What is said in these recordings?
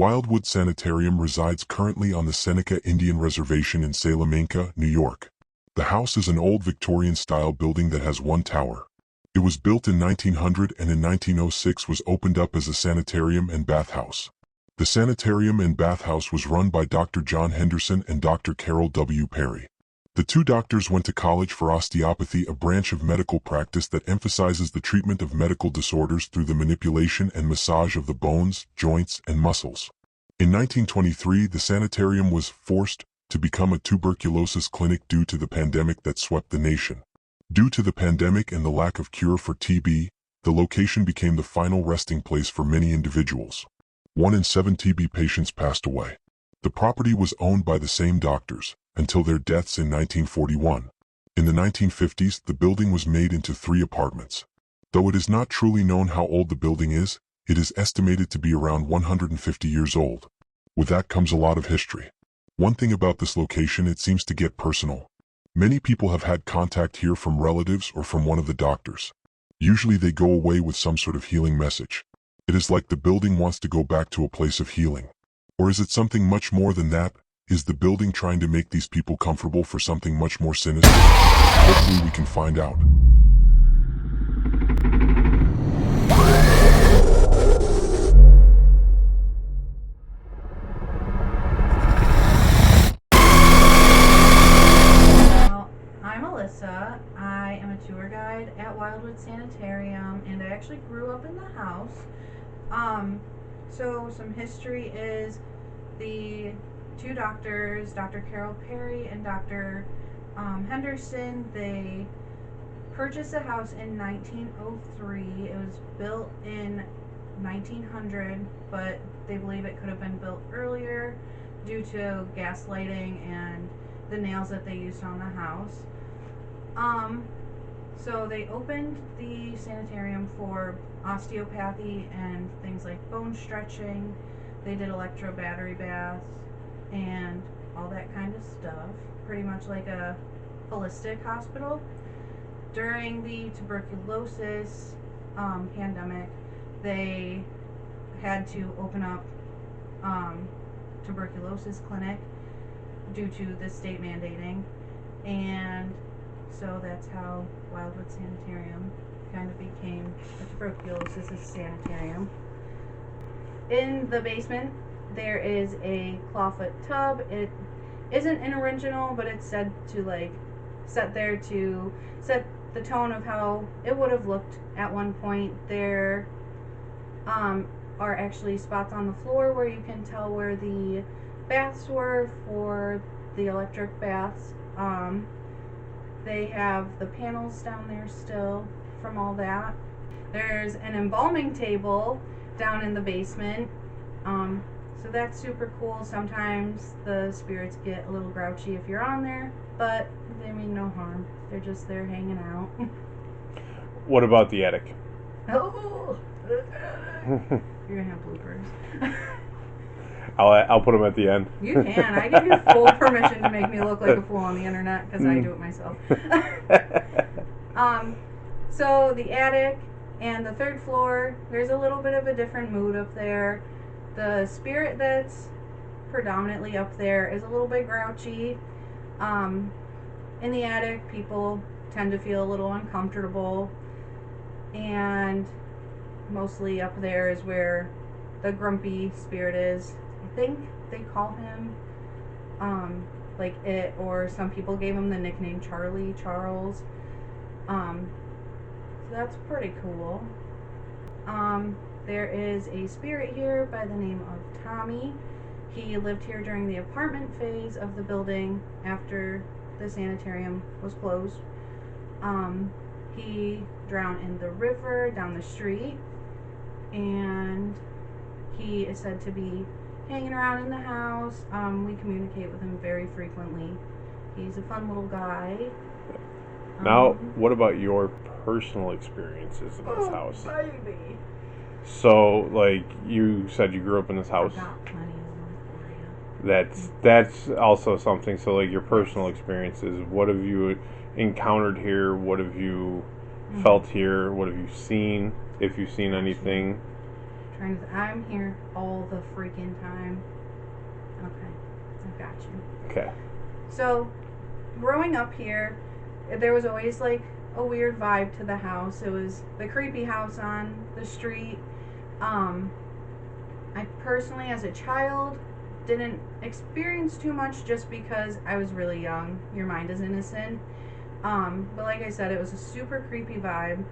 Wildwood Sanitarium resides currently on the Seneca Indian Reservation in Salamanca, New York. The house is an old Victorian-style building that has one tower. It was built in 1900 and in 1906 was opened up as a sanitarium and bathhouse. The sanitarium and bathhouse was run by Dr. John Henderson and Dr. Carol W. Perry. The two doctors went to college for osteopathy, a branch of medical practice that emphasizes the treatment of medical disorders through the manipulation and massage of the bones, joints, and muscles. In 1923, the sanitarium was forced to become a tuberculosis clinic due to the pandemic that swept the nation. Due to the pandemic and the lack of cure for TB, the location became the final resting place for many individuals. 1 in 7 TB patients passed away. The property was owned by the same doctors until their deaths in 1941. In the 1950s, the building was made into 3 apartments. Though it is not truly known how old the building is, it is estimated to be around 150 years old. With that comes a lot of history. One thing about this location, it seems to get personal. Many people have had contact here from relatives or from one of the doctors. Usually they go away with some sort of healing message. It is like the building wants to go back to a place of healing. Or is it something much more than that? Is the building trying to make these people comfortable for something much more sinister? Hopefully we can find out. I am a tour guide at Wildwood Sanitarium, and I actually grew up in the house. So some history is the two doctors, Dr. Carol Perry and Dr. Henderson, they purchased the house in 1903. It was built in 1900, but they believe it could have been built earlier due to gas lighting and the nails that they used on the house. So they opened the sanitarium for osteopathy and things like bone stretching. They did electro battery baths and all that kind of stuff. Pretty much like a holistic hospital. During the tuberculosis pandemic, they had to open up tuberculosis clinic due to the state mandating, and so that's how Wildwood Sanitarium kind of became a tuberculosis sanitarium. In the basement, there is a clawfoot tub. It isn't an original, but it's said to set there to set the tone of how it would have looked at one point. There are actually spots on the floor where you can tell where the baths were for the electric baths. They have the panels down there still from all that. There's an embalming table down in the basement. So that's super cool. Sometimes the spirits get a little grouchy if you're on there, but they mean no harm. They're just there hanging out. What about the attic? Oh! You're gonna have bloopers. I'll put them at the end. You can. I give you full permission to make me look like a fool on the internet because I do it myself. So the attic and the 3rd floor, there's a little bit of a different mood up there. The spirit that's predominantly up there is a little bit grouchy. In the attic, people tend to feel a little uncomfortable, and mostly up there is where the grumpy spirit is. I think they call him like it, or some people gave him the nickname Charles. So that's pretty cool. There is a spirit here by the name of Tommy. He lived here during the apartment phase of the building after the sanitarium was closed. He drowned in the river down the street, and he is said to be hanging around in the house. We communicate with him very frequently. He's a fun little guy. Now, what about your personal experiences in this house? Baby. So, like, you said you grew up in this house. I got plenty of them for you. That's also something. So, like, your personal experiences. What have you encountered here? What have you felt here? What have you seen? If you've seen anything. I'm here all the freaking time. Okay, I got you. Okay. So, growing up here, there was always like a weird vibe to the house. It was the creepy house on the street. I personally, as a child, didn't experience too much just because I was really young. Your mind is innocent. But like I said, it was a super creepy vibe.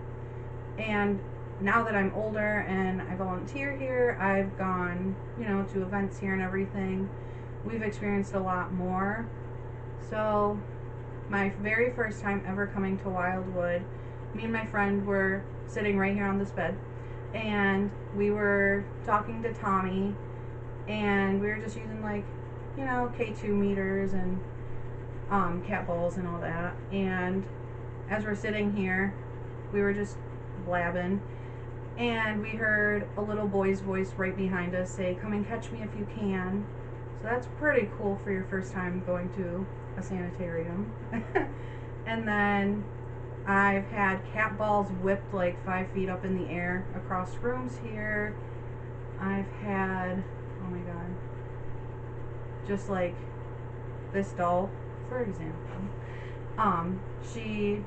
And now that I'm older and I volunteer here, I've gone, to events here and everything. We've experienced a lot more. So, my very first time ever coming to Wildwood, me and my friend were sitting right here on this bed, and we were talking to Tommy, and we were just using K2 meters and cat balls and all that. And as we're sitting here, we were just blabbing, and we heard a little boy's voice right behind us say, "Come and catch me if you can." So that's pretty cool for your first time going to a sanitarium. And then I've had cat balls whipped like 5 feet up in the air across rooms here. I've had, oh my god, just like this doll, for example. She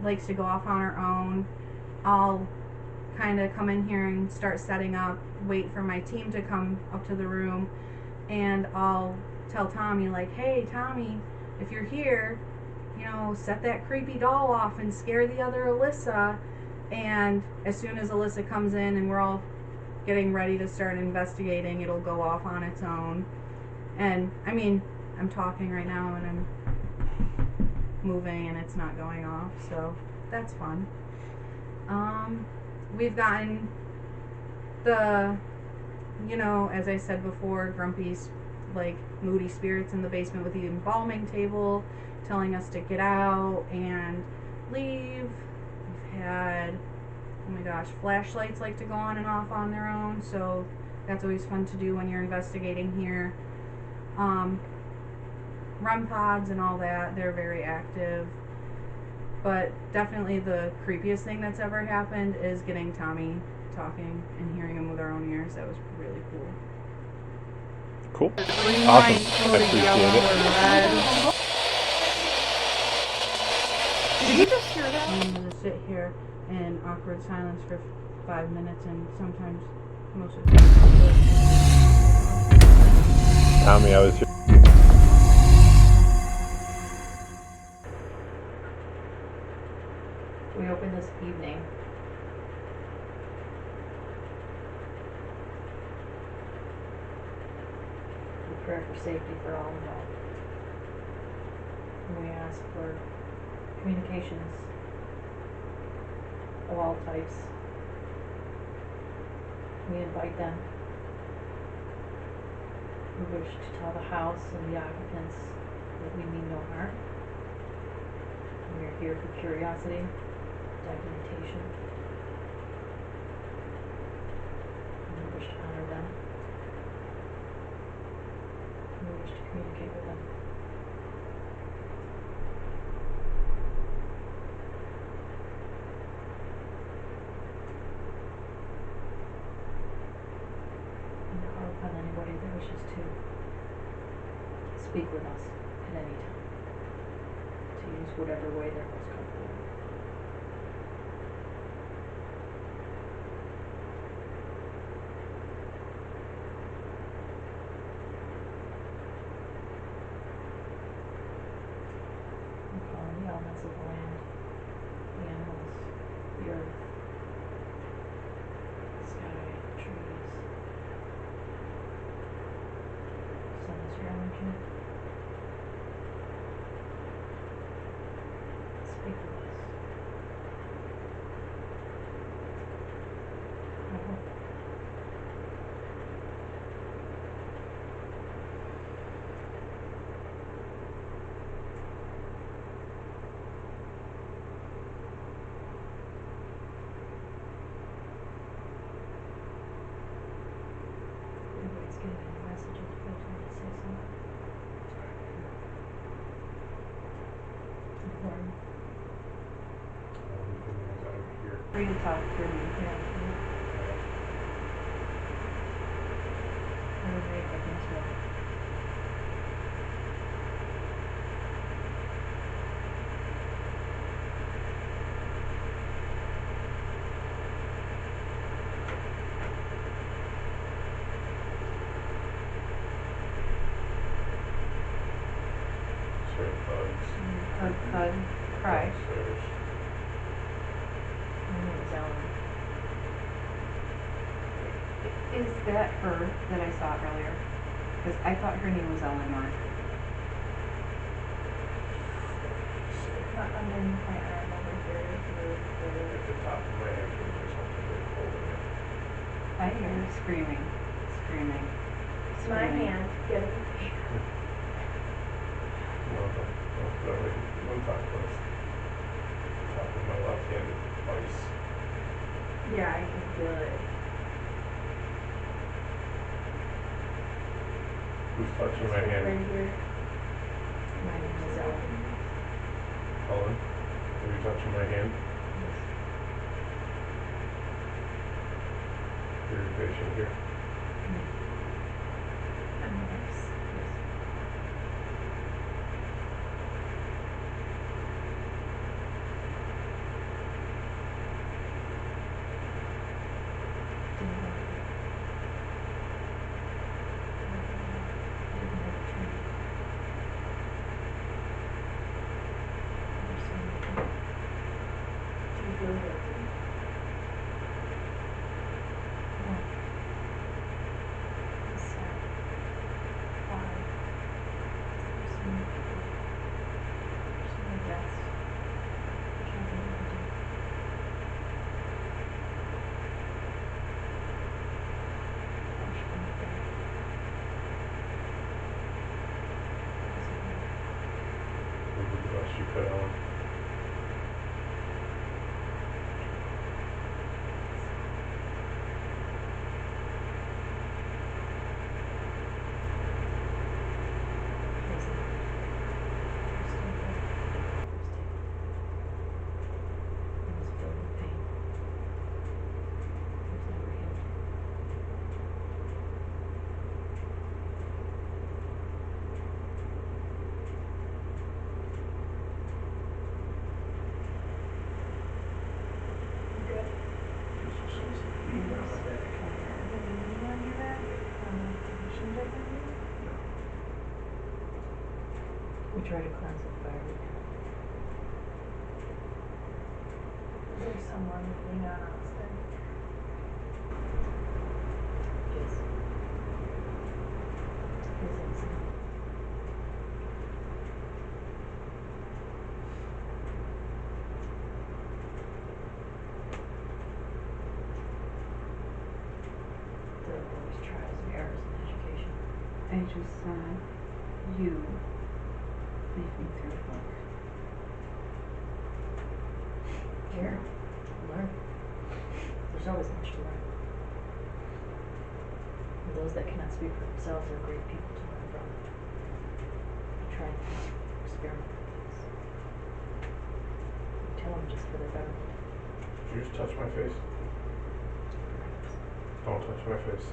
likes to go off on her own. I'll kind of come in here and start setting up, wait for my team to come up to the room, and I'll tell Tommy, like, "Hey, Tommy, if you're here, set that creepy doll off and scare the other Alyssa." And as soon as Alyssa comes in and we're all getting ready to start investigating, it'll go off on its own. And, I'm talking right now and I'm moving and it's not going off, so that's fun. We've gotten the, as I said before, grumpy, moody spirits in the basement with the embalming table telling us to get out and leave. We've had, oh my gosh, flashlights like to go on and off on their own, so that's always fun to do when you're investigating here. REM pods and all that, they're very active. But definitely the creepiest thing that's ever happened is getting Tommy talking and hearing him with our own ears. That was really cool. Cool. Awesome. I appreciate it. Did you just hear that? I'm going to sit here in awkward silence for 5 minutes, and sometimes most of the time. Tommy, I was here. We open this evening. We pray for safety for all involved. And we ask for communications of all types. We invite them. We wish to tell the house and the occupants that we mean no harm. We are here for curiosity, documentation. And we wish to honor them. And we wish to communicate with them. And to call upon anybody that wishes to speak with us at any time, to use whatever way they're most comfortable. We call on the elements of the land, the animals, the earth, the sky, the trees. Send us your energy. Speak with us. I hope. Everybody's getting a message if you guys want to say something. Important. Free to talk through me. Yeah. Bud cried. Downstairs. Her name was Ellen. Is that her that I saw earlier? Because I thought her name was Eleanor. I'm in my arm over here. At the top of my head, there's something that's holding it. I hear her screaming. Screaming. It's my hand. Get it. One time first. Top of my left hand is ice. Yeah, I can feel it. Who's touching my hand? Right here. My name is Ellen. Ellen? Are you touching my hand? You're a patient here. I'm a nurse. Do you feel guilty? No. I'm sad. Why? There's so many people. There's so many deaths. There's nothing we can do. There's nothing. Doesn't matter. You did the best you could, Ellen. Doesn't matter. We're still good. I was filled with pain. It was never healed. Good. We try to cleanse it by everything. Is there someone living on Austin? Yes. Is it? There are always trials and errors in education. I just saw you leafing through a book. Here, learn. There's always much to learn. And those that cannot speak for themselves are great people to learn from. Try things, experiment with things. You tell them just for their betterment. Did you just touch my face? Perhaps. Don't touch my face.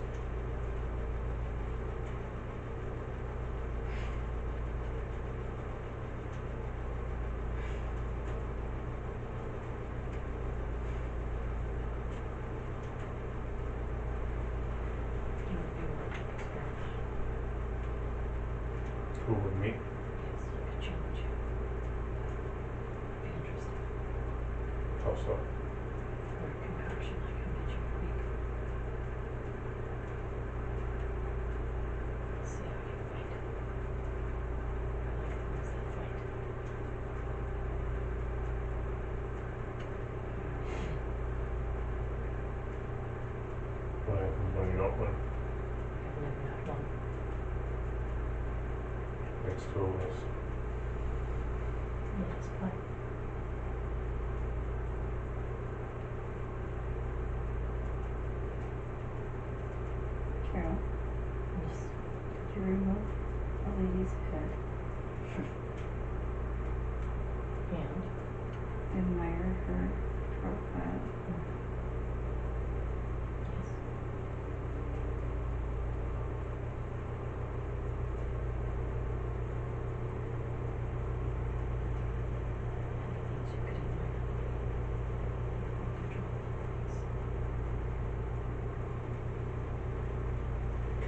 You would be worth an experiment. Who with me? Yes, you could challenge you. Be interesting. How so? For a concoction I can get you weak. See how you fight. I like the ones that fight. What happens when you don't win? I've never not won. Makes two of us. Let us play. Carol, Yes. could you remove a lady's head? And? Admire her profile. Yes. Many things you could admire. Uncontrollable things.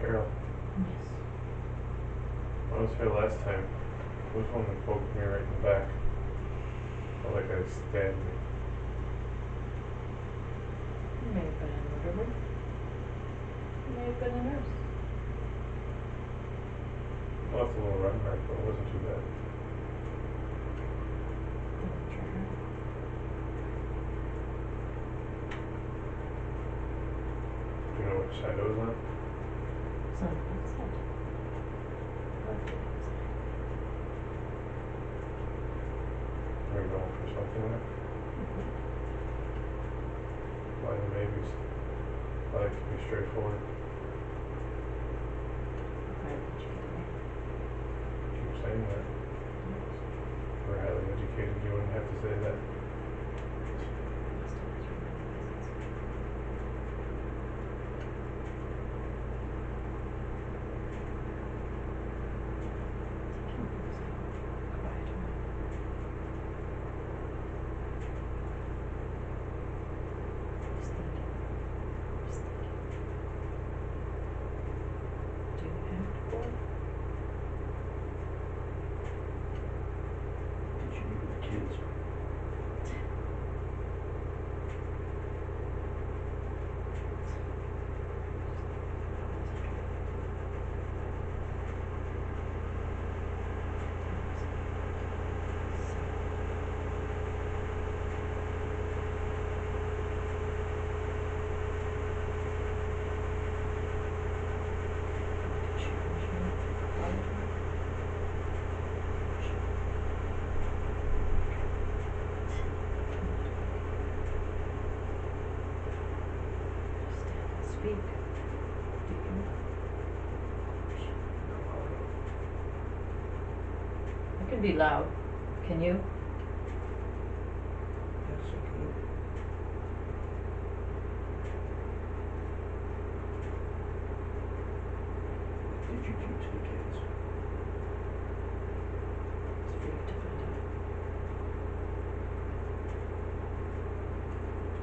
Carol, Yes. I was here last time. Who's the one that poked me right in the back? like stabbed me. You may have been an orderly. You may have been a nurse. Left a little red mark, but it wasn't too bad. Didn't try her. Do you know which side it was on? It's on the left side. Left side. Are you going for something there? Why the babies? I like to be straightforward. Highly educated. Keep saying that. We're highly educated, you wouldn't have to say that. Do you have to go? Did you meet with the kids? Speak. Do you? I can be loud. Can you? Yes, I can. Did you teach the kids? It's for you to find out.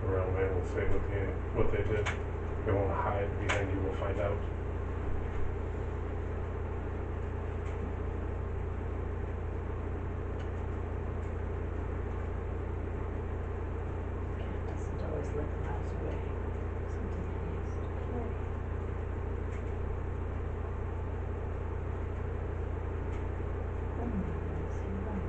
A real man will say what they did. They won't hide behind you, we'll find out. Cat doesn't always let the mouse away. Sometimes he has to play. Let's see that.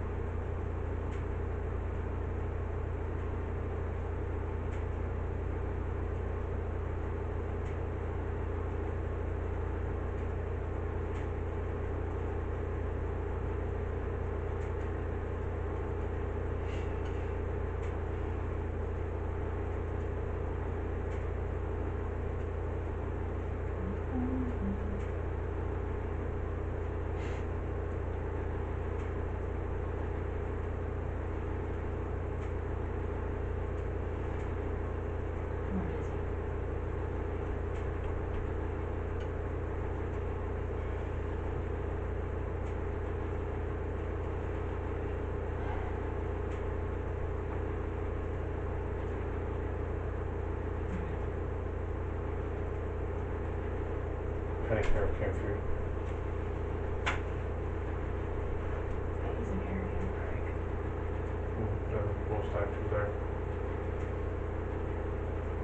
What is it? Penny Carroll came for you. He's an Aryan prick. Most actors are.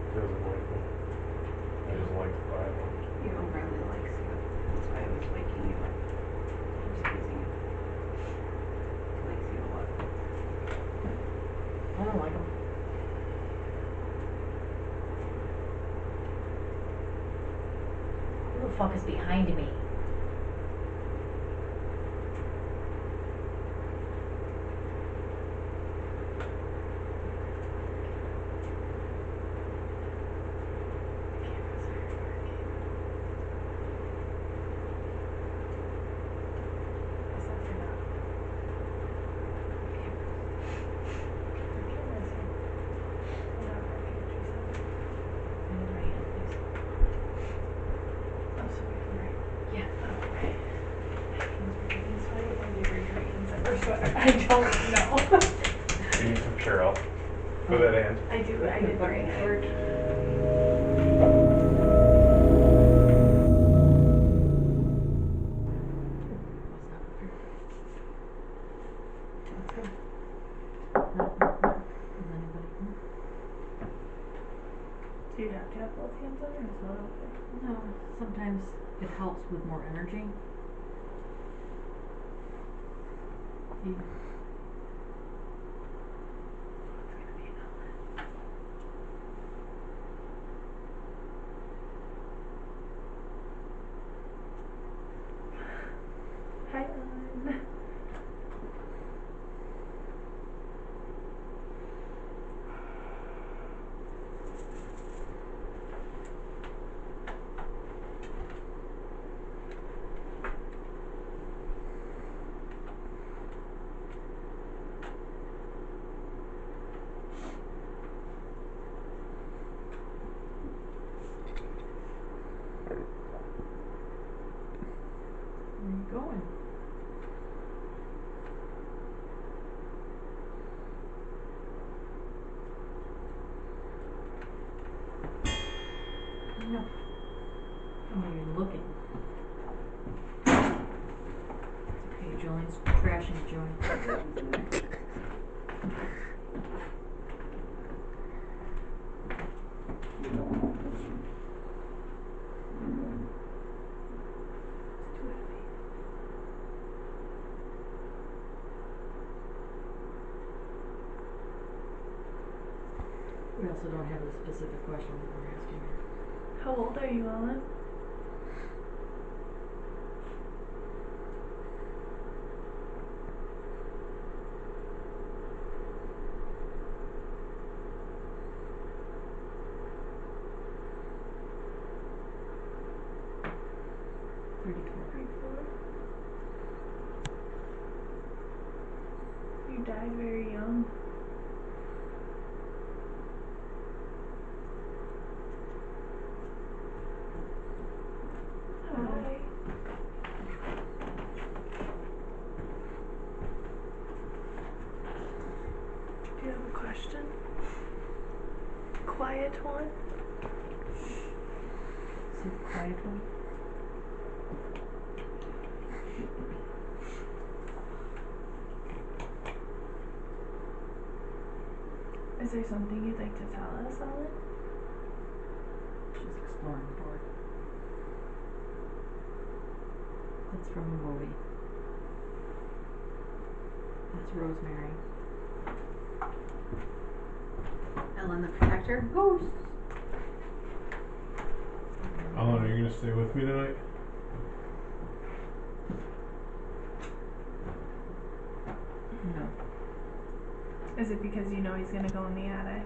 He doesn't like me. He doesn't like the Bible. He overly likes you. That's why I was waking you up. He's teasing you. He likes you a lot. I don't like him. Who the fuck is behind me? Except for that. The camera's here. Hold on, okay, Teresa. Move it right hand, please. Oh, so we can write. Yeah, oh, okay. My hands were getting sweaty. Or they were your hands that were sweaty. I don't know. You need some Carol. With that hand. I did brain work. Was not prepared. both hands on, or is one okay? No, sometimes it helps with more energy. You- Hi, Ellen. Where are you going? No. Oh, you're looking. It's okay, Julian's trashing Joy. We also don't have a specific question that we're asking her. How old are you, Ellen? You died very young. Hi. Do you have a question? Quiet one? Sit quietly. Is there something you'd like to tell us, Ellen? She's exploring the board. That's from a movie. That's Rosemary. Ellen the Protector. Ghosts. Ellen, are you gonna stay with me tonight? No. Is it because you know he's gonna go in the attic?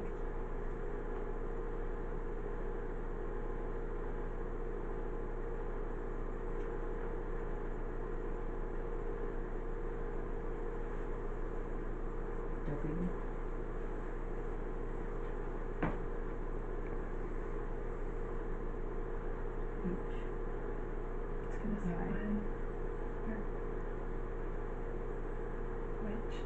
W. It's gonna say Alright. when. Or which.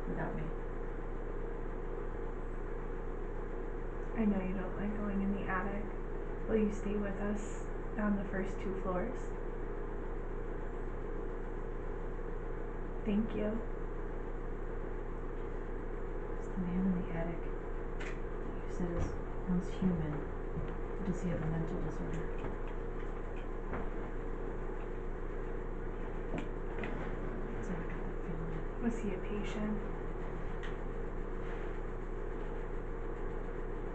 Without me. I know you don't like going in the attic. Will you stay with us on the first 2 floors? Thank you. It's the man in the attic that you said is once human. Does he have a mental disorder? So I got that feeling. Was he a patient?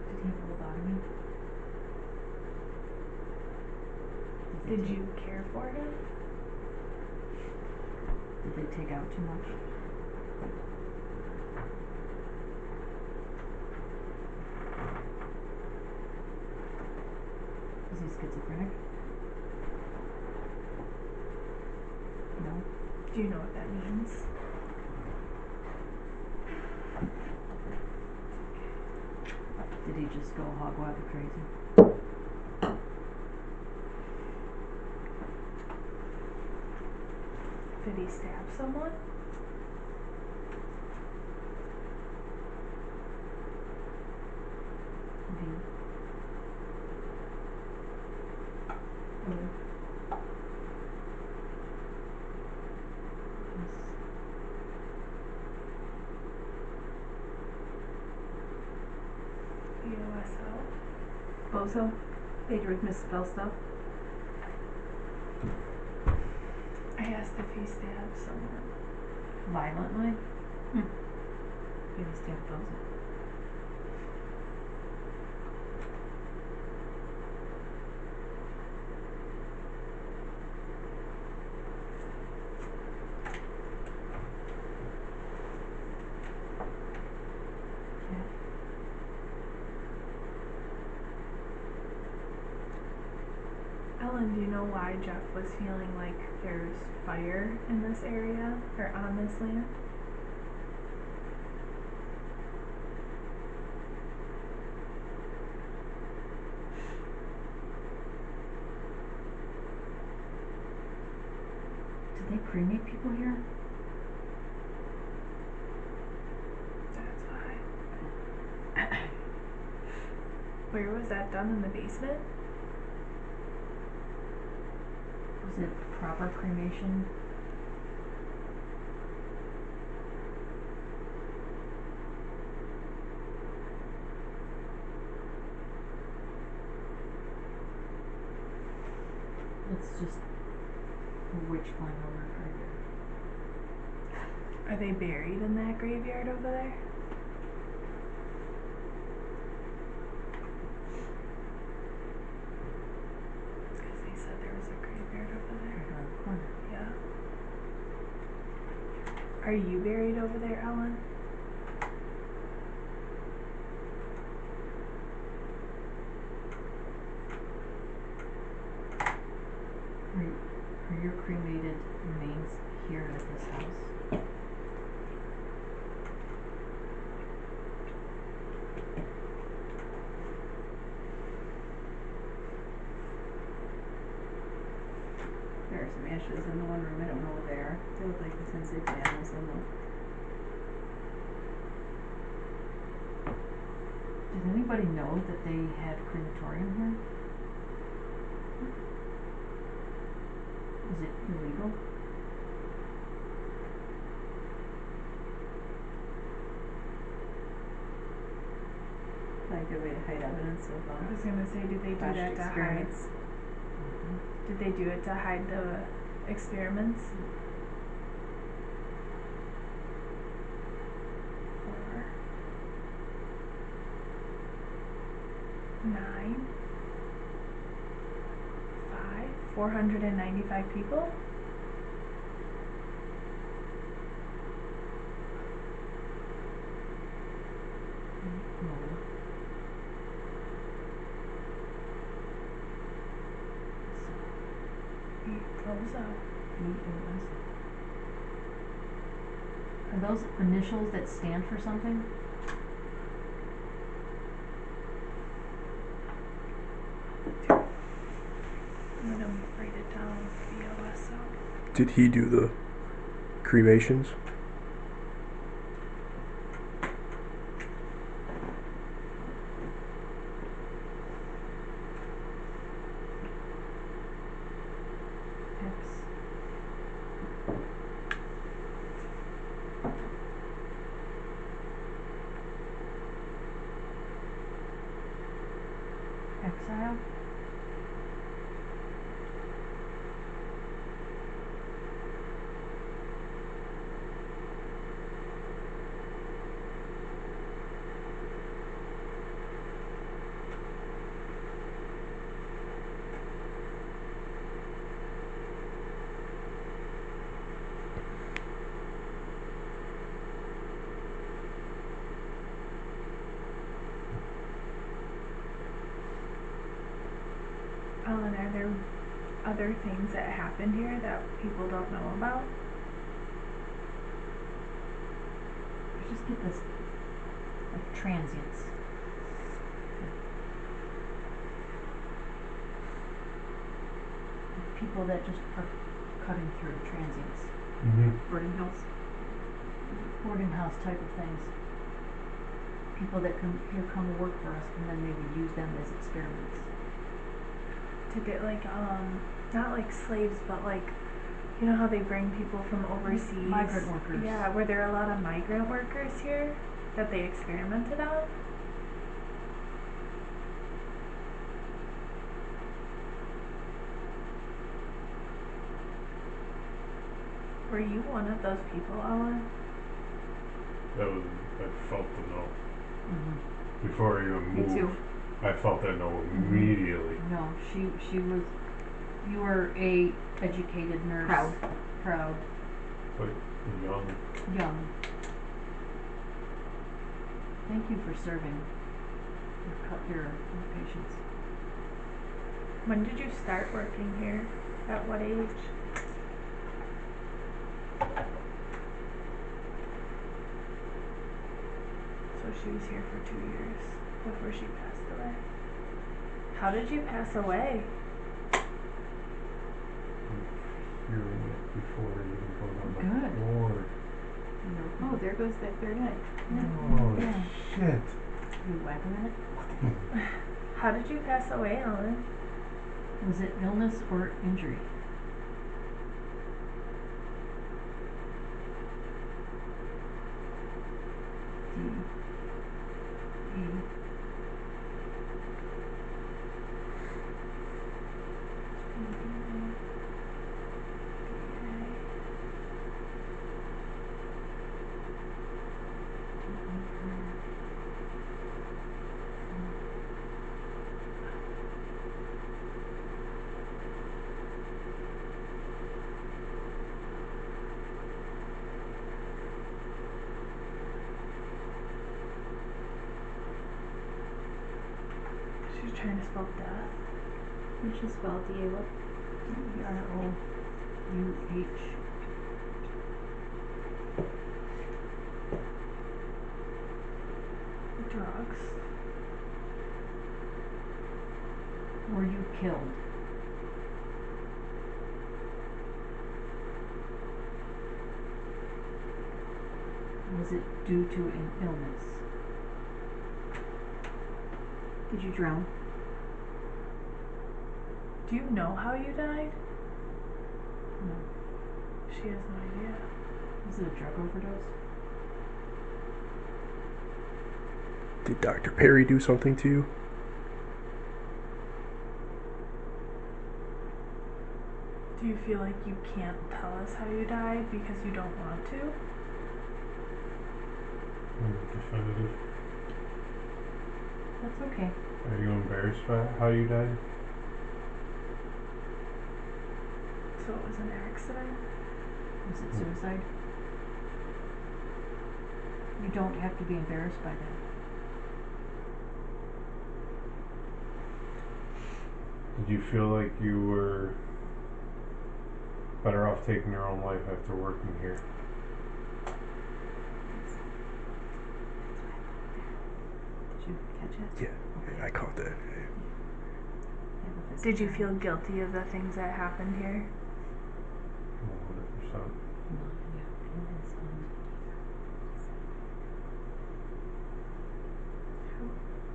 Did he have a lobotomy? Did you care for him? Did they take out too much? Is he schizophrenic? No. Do you know what that means? Did he just go hog wild crazy? Did he stab someone? Did paint. Mm. EOSO. Bozo? They would misspell stuff. I asked if he stabbed someone. Violently? Maybe Stan Bozo. Ellen, do you know why Jeff was feeling like there's fire in this area or on this land? Did they cremate people here? That's why. Where was that done, in the basement? Was it proper cremation? It's just a witch going over graveyard. Are they buried in that graveyard over there? Because they said there was a graveyard over there. Right around the corner. Yeah. Are you buried over there, Ellen? Are your cremated remains here at this house? There are some ashes in the one room. I don't know what they are. They look like the insect animals in them. Did anybody know that they had crematorium here? Is it illegal? Probably a good way to hide evidence of I was gonna say, did they do botched that to hide? experiments. Did they do it to hide the experiments? 4, 9, 5, 495 people? No. Bozo. EOS. Are those initials that stand for something? I'm gonna write it down. BOSO. Did he do the cremations? X. Exile? Ellen, are there other things that happened here that people don't know about? I just get this, like, transients. People that just are cutting through, transients. Mm-hmm. Boarding house. Boarding house type of things. people that come here come work for us, and then they would use them as experiments. To get like not like slaves, but like, you know how they bring people from overseas? Migrant workers. Yeah, were there a lot of migrant workers here that they experimented on? Were you one of those people, Alan? I felt the no. Mm-hmm. Before I even Me moved, too. I felt that no immediately. No, she was, you were a educated nurse. Proud, But young. young. Thank you for serving your patients. When did you start working here? At what age? So she was here for 2 years before she passed away. How did you pass away? Hearing it before I even put on the Good. floor. Oh, there goes that third eye. Oh, Yeah. shit. You whack them in it? How did you pass away, Ellen? Was it illness or injury? D. E. She's trying to spell death. You should spell D-A what? D-R-O-U-H. Drugs. Were you killed? Was it due to an illness? Did you drown? Do you know how you died? No. She has no idea. Was it a drug overdose? Did Dr. Perry do something to you? Do you feel like you can't tell us how you died because you don't want to? Definitive. That's okay. Are you embarrassed by how you died? So it was an accident? Was it suicide? You don't have to be embarrassed by that. Did you feel like you were better off taking your own life after working here? Did you catch it? Yeah, I caught that. Did you feel guilty of the things that happened here? 100%.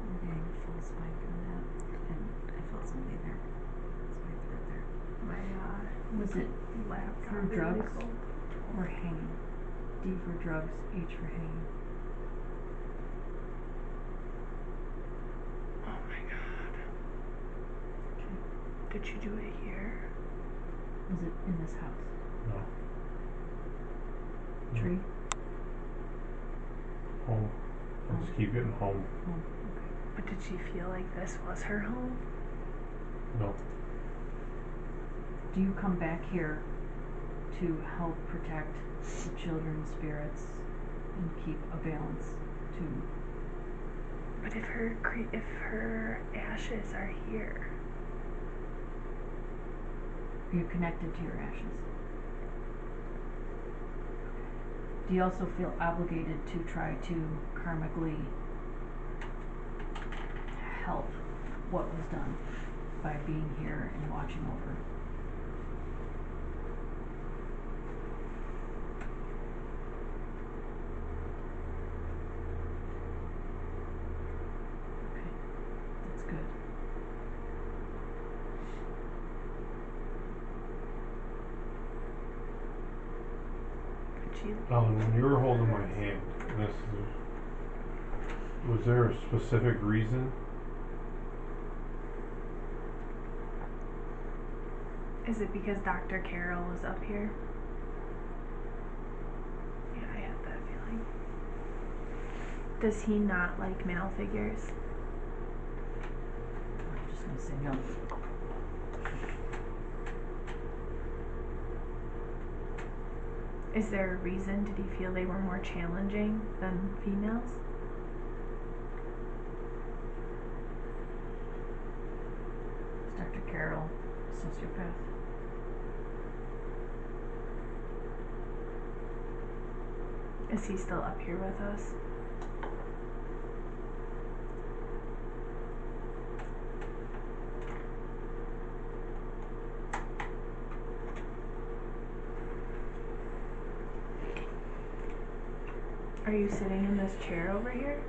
I'm getting a full spike on that, and I felt something there. It's my throat there. My Was it lap got for really drugs cold. or hanging? D for drugs, H for hanging. Oh my god. Did you do it here? Was it in this house? No. Tree? Home. Let's keep getting home. Oh, okay. But did she feel like this was her home? No. Do you come back here to help protect the children's spirits and keep a balance to? But if her ashes are here, Are you connected to your ashes? Do you also feel obligated to try to karmically help what was done by being here and watching over? she. When you were holding my hand, was there a specific reason? Is it because Dr. Carroll was up here? Yeah, I had that feeling. Does he not like male figures? I'm just gonna say no. Is there a reason? Did he feel they were more challenging than females? Is Dr. Carroll a sociopath? Is he still up here with us? Are you sitting in this chair over here?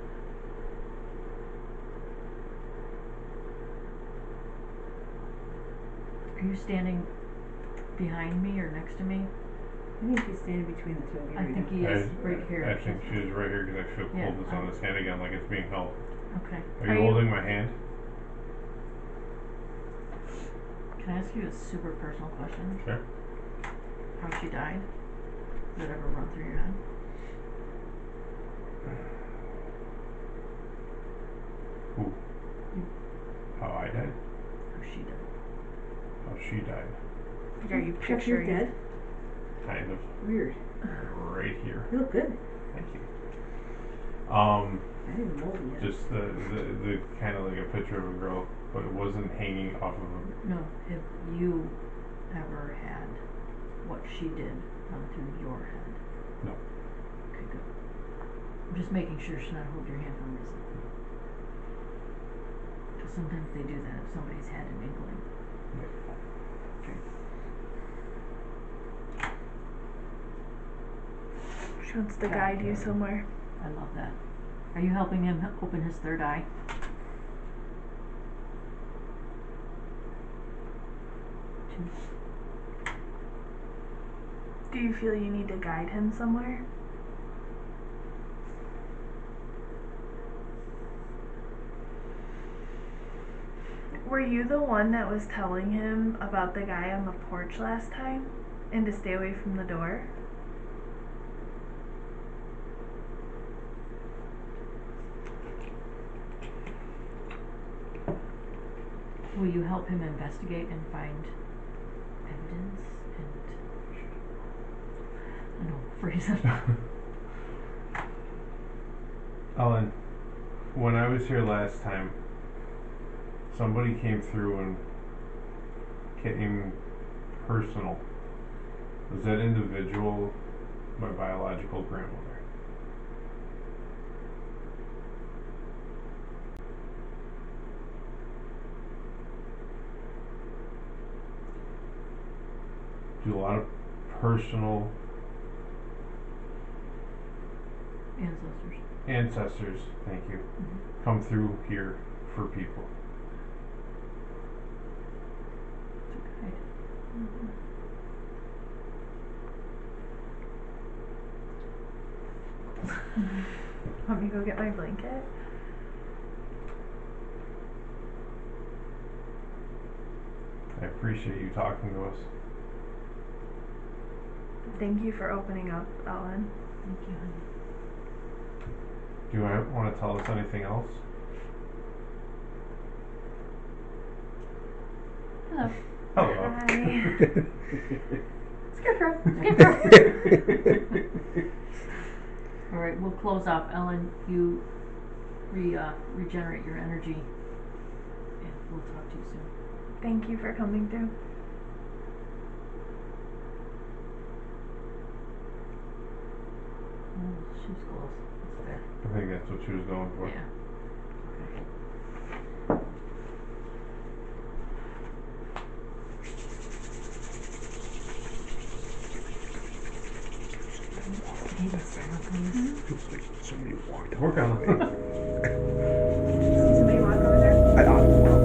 Are you standing behind me or next to me? I think he's standing between the two of you. I think he is right here. I think she is right here because I should Yeah, hold this on this hand again like it's being held. Okay. Are you holding my hand? Can I ask you a super personal question? Sure. How she died? Did it ever run through your head? Who? How I died? How she died? How she died? Like, are you Chuck, you're picturing? dead? Kind of. Weird. Right here. You look good. Thank you. I didn't mold you yet. Just the kind of like a picture of a girl, but it wasn't hanging off of a. No. Have you ever had what she did run through your head? No. Okay, good. I'm just making sure she's not holding your hand for a reason. Because sometimes they do that if somebody's had an inkling. Okay. She wants to guide you somewhere. I love that. Are you helping him open his third eye? Do you feel you need to guide him somewhere? Were you the one that was telling him about the guy on the porch last time? And to stay away from the door? Will you help him investigate and find evidence and I know, phrase it. Ellen, when I was here last time, somebody came through and came personal. Was that individual my biological grandmother? Do a lot of personal ancestors, thank you, come through here for people? Okay. Want me to go get my blanket? I appreciate you talking to us. Thank you for opening up, Ellen. Thank you, honey. Do you want to tell us anything else? Hello. Hello. Hi. Scarecrow. All right, we'll close off. Ellen, you regenerate your energy, and we'll talk to you soon. Thank you for coming through. Oh, she's close. It's there. I think that's what she was going for. Yeah. Feels like somebody walked Work on away. it. See somebody walk over there? I don't know.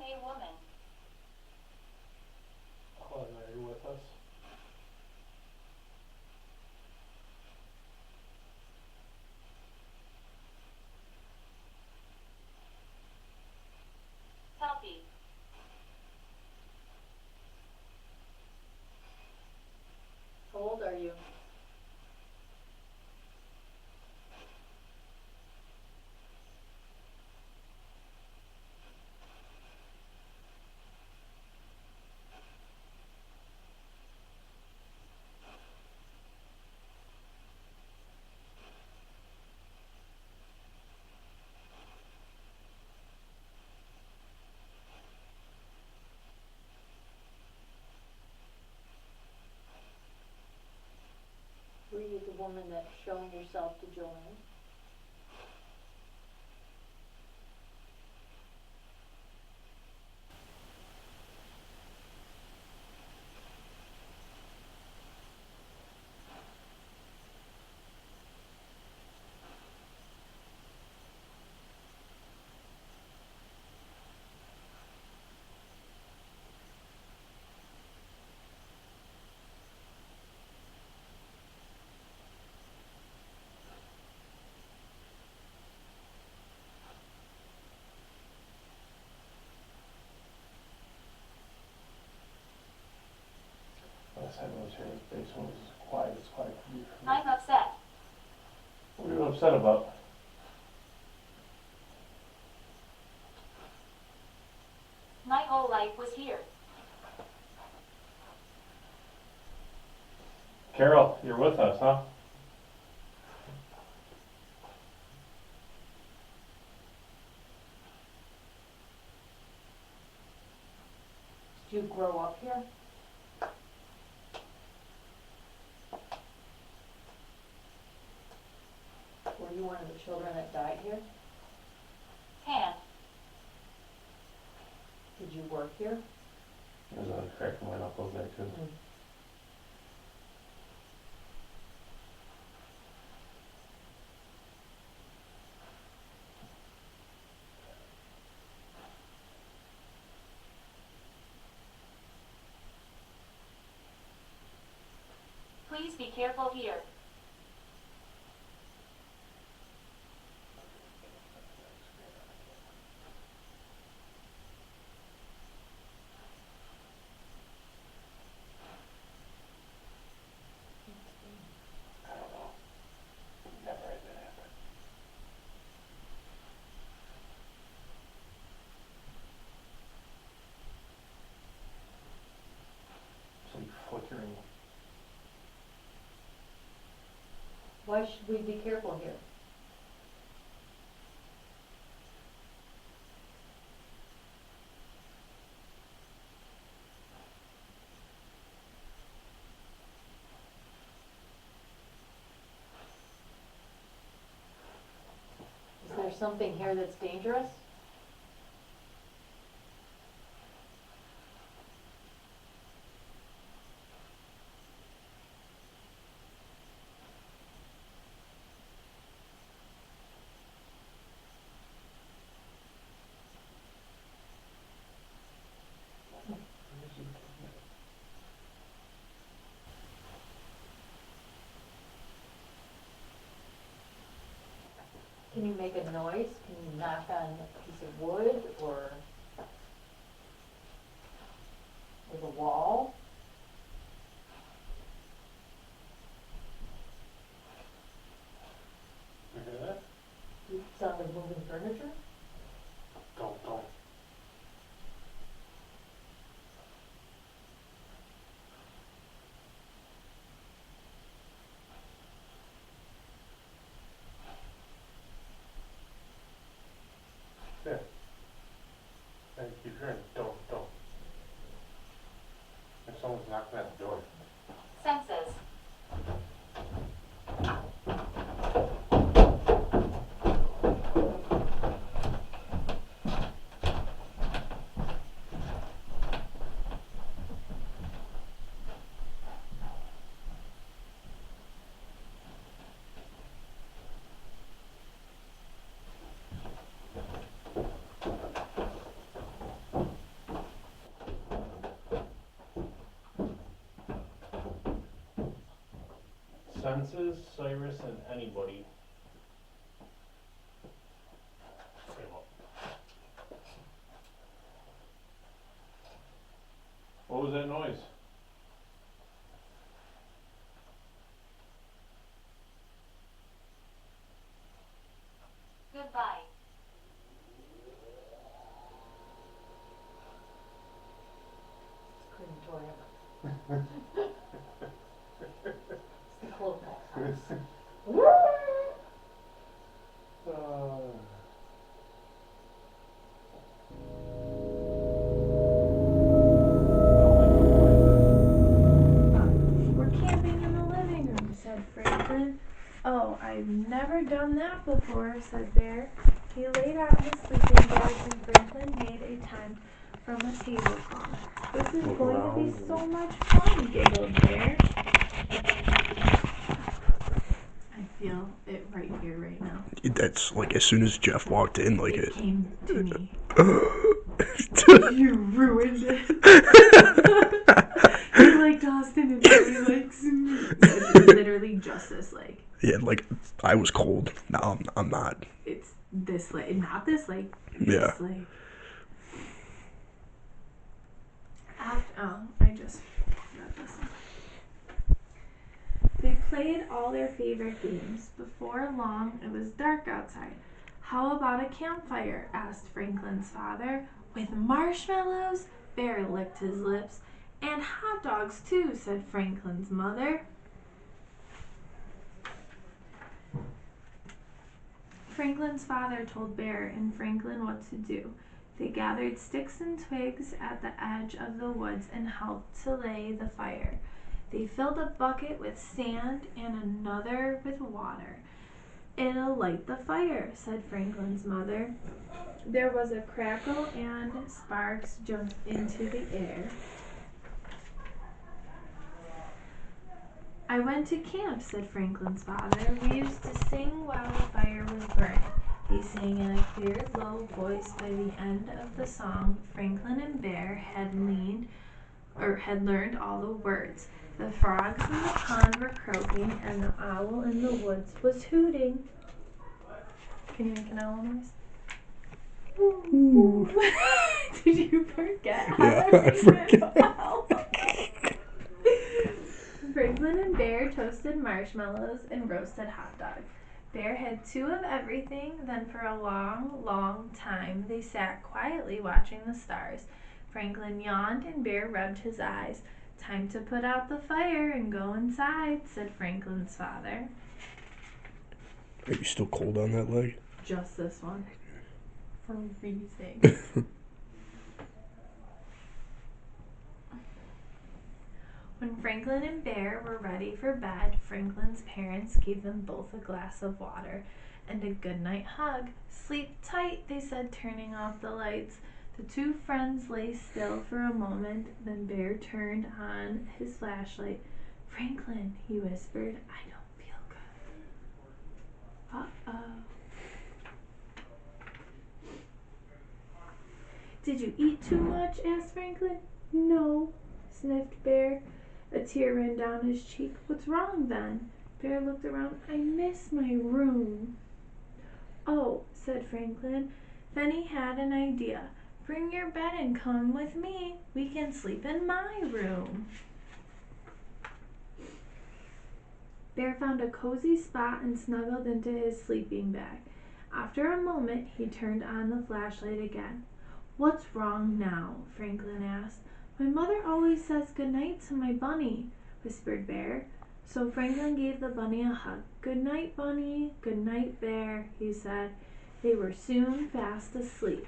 Hey, woman. Hello, are you with us? Selfie. How old are you? Were you the woman that's showing yourself to Joanne? Last time I was here, the basement was quiet as quiet could be for me. I'm upset. What are you upset about? My whole life was here. Carol, you're with us, huh? Did you grow up here? Were you one of the children that died here? Tan. Did you work here? There's a crack in my knuckles there too. Please be careful here. I don't know. Never had that happen. It's like flickering. Why should we be careful here? Is there something here that's dangerous? Can you make a noise? Can you knock on a piece of wood or with a wall? You hear that? You sound of moving furniture? Don't. Yeah. I keep hearing don't. If someone's knocking at the door. Senses. senses, Cyrus, and anybody. What was that noise? Goodbye. Couldn't toy It's the Clopex house. We're camping in the living room, said Franklin. Oh, I've never done that before, said Bear. He laid out his sleeping bags and Franklin made a tent from a tablecloth. This is going to be so much fun, giggled Bear. I feel it right here, right now. That's like as soon as Jeff walked in, like It came to me. You ruined it. You like Austin and Billy likes me. It's literally just this like. Yeah, like I was cold. Now I'm not. It's this like, not this like. Yeah. This like. I just read this one. They played all their favorite games. Before long, it was dark outside. How about a campfire? Asked Franklin's father. With marshmallows? Bear licked his lips. And hot dogs too, said Franklin's mother. Franklin's father told Bear and Franklin what to do. They gathered sticks and twigs at the edge of the woods and helped to lay the fire. They filled a bucket with sand and another with water. It'll light the fire, said Franklin's mother. There was a crackle and sparks jumped into the air. I went to camp, said Franklin's father. We used to sing while the fire was burning. He sang in a clear, low voice. By the end of the song, Franklin and Bear had learned all the words. The frogs in the pond were croaking, and the owl in the woods was hooting. Can you make an owl noise? Ooh. Did you forget how I forget. Franklin and Bear toasted marshmallows and roasted hot dogs. Bear had 2 of everything. Then for a long, long time they sat quietly watching the stars. Franklin yawned and Bear rubbed his eyes. Time to put out the fire and go inside, said Franklin's father. Are you still cold on that leg? Just this one. Freezing. When Franklin and Bear were ready for bed, Franklin's parents gave them both a glass of water and a goodnight hug. Sleep tight, they said, turning off the lights. The 2 friends lay still for a moment, then Bear turned on his flashlight. Franklin, he whispered, I don't feel good. Uh-oh. Did you eat too much? Asked Franklin. No, sniffed Bear. A tear ran down his cheek. What's wrong then? Bear looked around. I miss my room. Oh, said Franklin. Then he had an idea. Bring your bed and come with me. We can sleep in my room. Bear found a cozy spot and snuggled into his sleeping bag. After a moment, he turned on the flashlight again. What's wrong now? Franklin asked. My mother always says goodnight to my bunny, whispered Bear. So Franklin gave the bunny a hug. Good night, bunny. Good night, Bear, he said. They were soon fast asleep.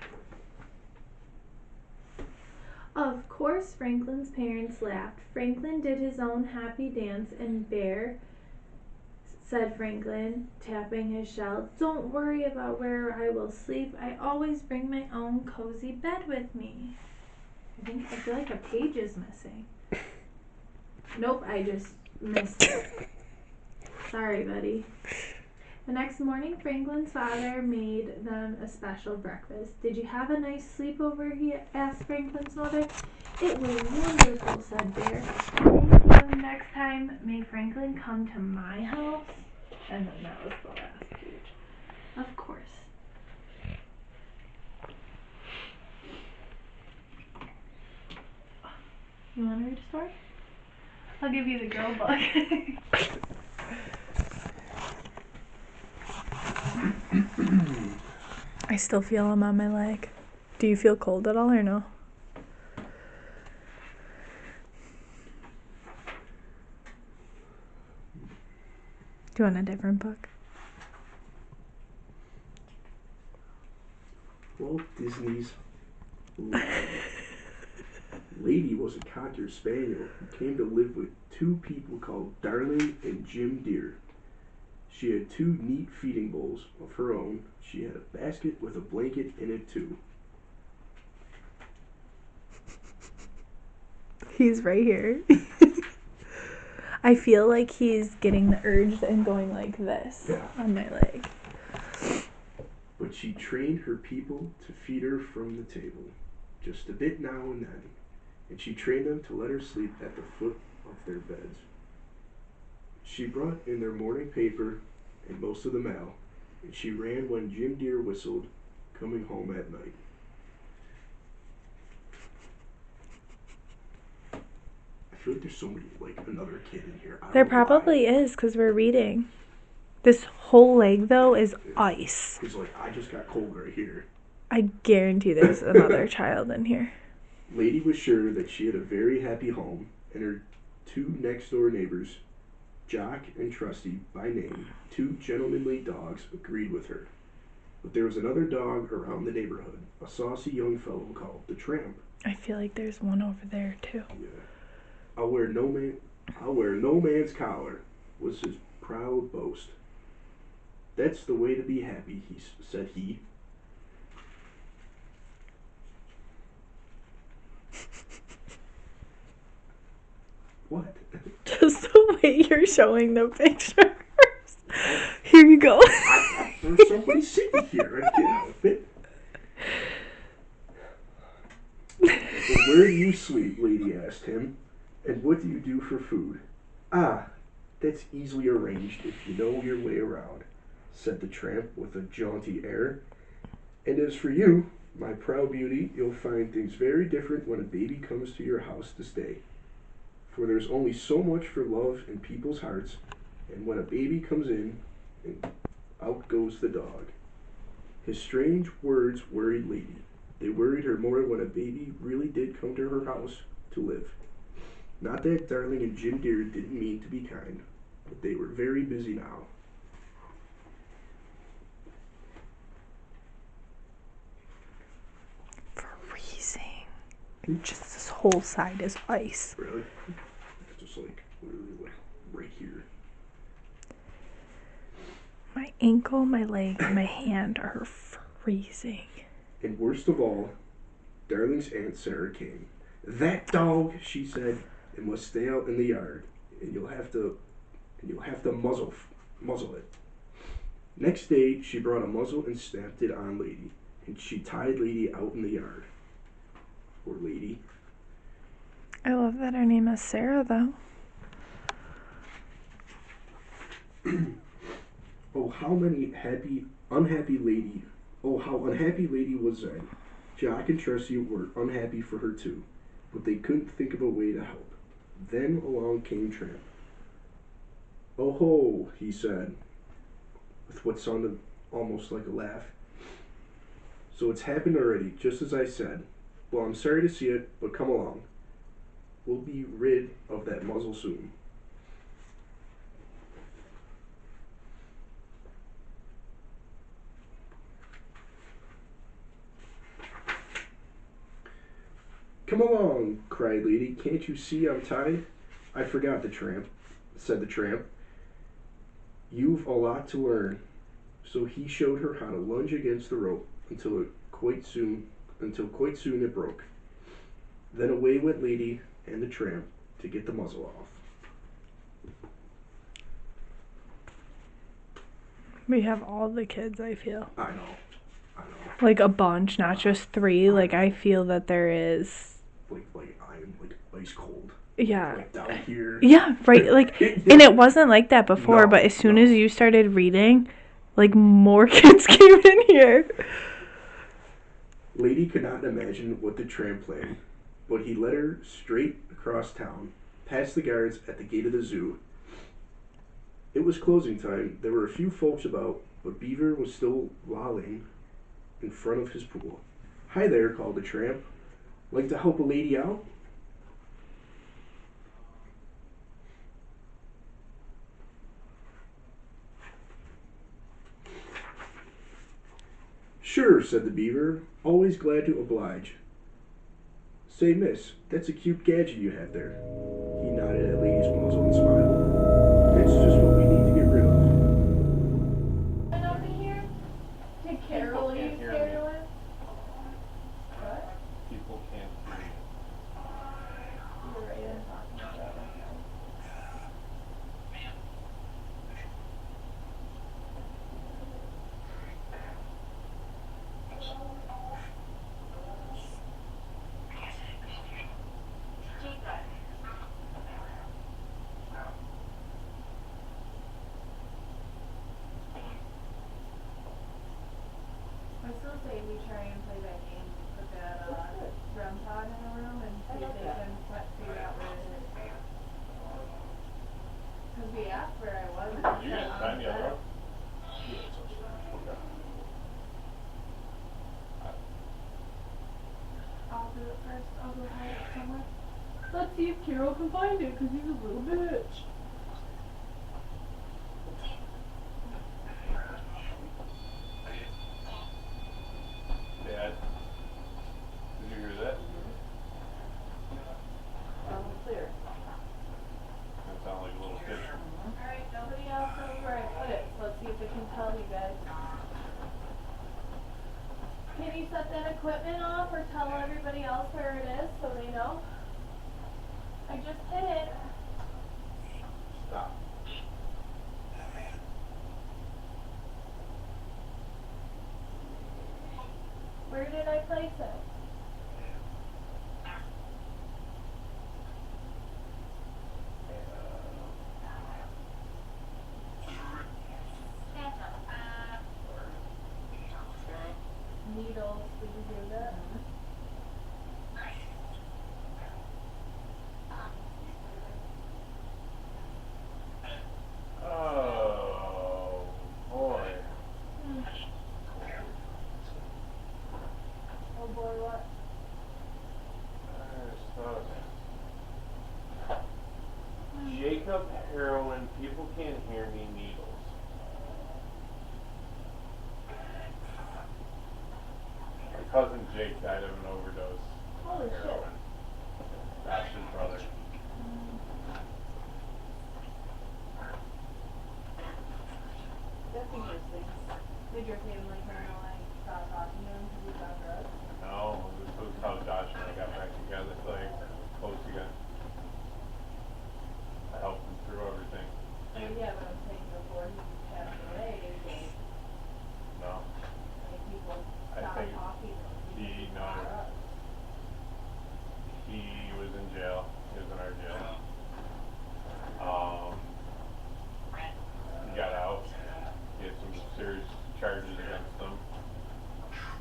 Of course, Franklin's parents laughed. Franklin did his own happy dance, and Bear, said Franklin, tapping his shell, don't worry about where I will sleep. I always bring my own cozy bed with me. I feel like a page is missing. Nope, I just missed it. Sorry, buddy. The next morning, Franklin's father made them a special breakfast. Did you have a nice sleepover? He asked Franklin's mother. It was wonderful, said Bear. Franklin next time, may Franklin come to my house. And then that was the last page. Of course. You want to read a story? I'll give you the girl book. I still feel them on my leg. Do you feel cold at all or no? Do you want a different book? Walt Disney's Lady was a Cocker Spaniel who came to live with two people called Darling and Jim Deer. She had two neat feeding bowls of her own. She had a basket with a blanket in it too. He's right here. I feel like he's getting the urge and going like this on my leg. But she trained her people to feed her from the table, just a bit now and then, and she trained them to let her sleep at the foot of their beds. She brought in their morning paper and most of the mail, and she ran when Jim Deer whistled, coming home at night. I feel like there's somebody, like another kid in here. There probably is, because we're reading. This whole leg, though, is ice. He's like, I just got cold right here. I guarantee there's another child in here. Lady was sure that she had a very happy home, and her two next-door neighbors, Jock and Trusty by name, two gentlemanly dogs, agreed with her. But there was another dog around the neighborhood, a saucy young fellow called the Tramp. I feel like there's one over there, too. Yeah. I'll wear no man's collar, was his proud boast. That's the way to be happy, said he. What? Just the way you're showing the pictures. Here you go. There's somebody sitting here. I can't help it. Well, where do you sleep? Lady asked him. And what do you do for food? Ah, that's easily arranged if you know your way around, said the Tramp with a jaunty air. And as for you, my proud beauty, you'll find things very different when a baby comes to your house to stay. For there's only so much for love in people's hearts, and when a baby comes in, and out goes the dog. His strange words worried Lady. They worried her more when a baby really did come to her house to live. Not that Darling and Jim Deer didn't mean to be kind, but they were very busy now. Freezing. Just this whole side is ice. Really? Just like, literally like right here. My ankle, my leg, and my hand are freezing. And worst of all, Darling's Aunt Sarah came. That dog, she said, it must stay out in the yard, and you'll have to muzzle it. Next day, she brought a muzzle and snapped it on Lady, and she tied Lady out in the yard. Poor Lady. I love that her name is Sarah, though. Oh, how unhappy Lady was then. Jock and Trusty were unhappy for her too, but they couldn't think of a way to help. Then along came Tramp. Oh ho, he said, with what sounded almost like a laugh. So it's happened already, just as I said. Well, I'm sorry to see it, but come along. We'll be rid of that muzzle soon. Come along, cried Lady. Can't you see I'm tied? I forgot, said the Tramp. You've a lot to learn. So he showed her how to lunge against the rope until quite soon it broke. Then away went Lady and the Tramp to get the muzzle off. We have all the kids, I feel. I know. Like a bunch, not just 3. Like, I feel that there is... Like I am like ice cold. Yeah. like down here. Yeah, right. Like, and it wasn't like that before, No, but as soon no. as you started reading, like, more kids came in here. Lady could not imagine what the tramp planned, but he led her straight across town, past the guards at the gate of the zoo. It was closing time. There were a few folks about, but Beaver was still lolling in front of his pool. "Hi there," called the tramp. "Like to help a lady out?" "Sure," said the Beaver, "always glad to oblige." "Say, miss, that's a cute gadget you have there." He nodded at Lady's muzzle and smiled. "That's just what we need to get rid of." Over here? Did Carol People can't use hear me. heroin? What? People can't hear me. You're right, I'm talking about it. I still say we try and play that game, put that REM pod in a room and see if they can figure out where it is. Cause we asked where I was. And You it guys said find on me the on the bed. road? I'll do it first. I'll go hide it somewhere. Let's see if Carol can find it, cause he's a little bitch. Dad, did you hear that? Clear. That sounded like a little fish. Alright, nobody else knows where I put it, so let's see if they can tell you guys. Can you set that equipment off or tell everybody else where it is so they know? I just hit it. Stop. Where did I place it? Needles, did you hear that? Oh, boy. Oh boy, what? Jacob heroin, people can't hear me, needles. My cousin Jake died of an overdose. Holy shit. Heroin. That's his brother. That's interesting. Did your family kind of like stop talking to him because he got drugs? No, this was how Josh and I got back together, like, close again. I helped him through everything. I mean, yeah, but I'm saying before he passed away, like No, people I stopped think talking to him. no, he was in jail. He was in our jail. He got out. He had some serious charges against him.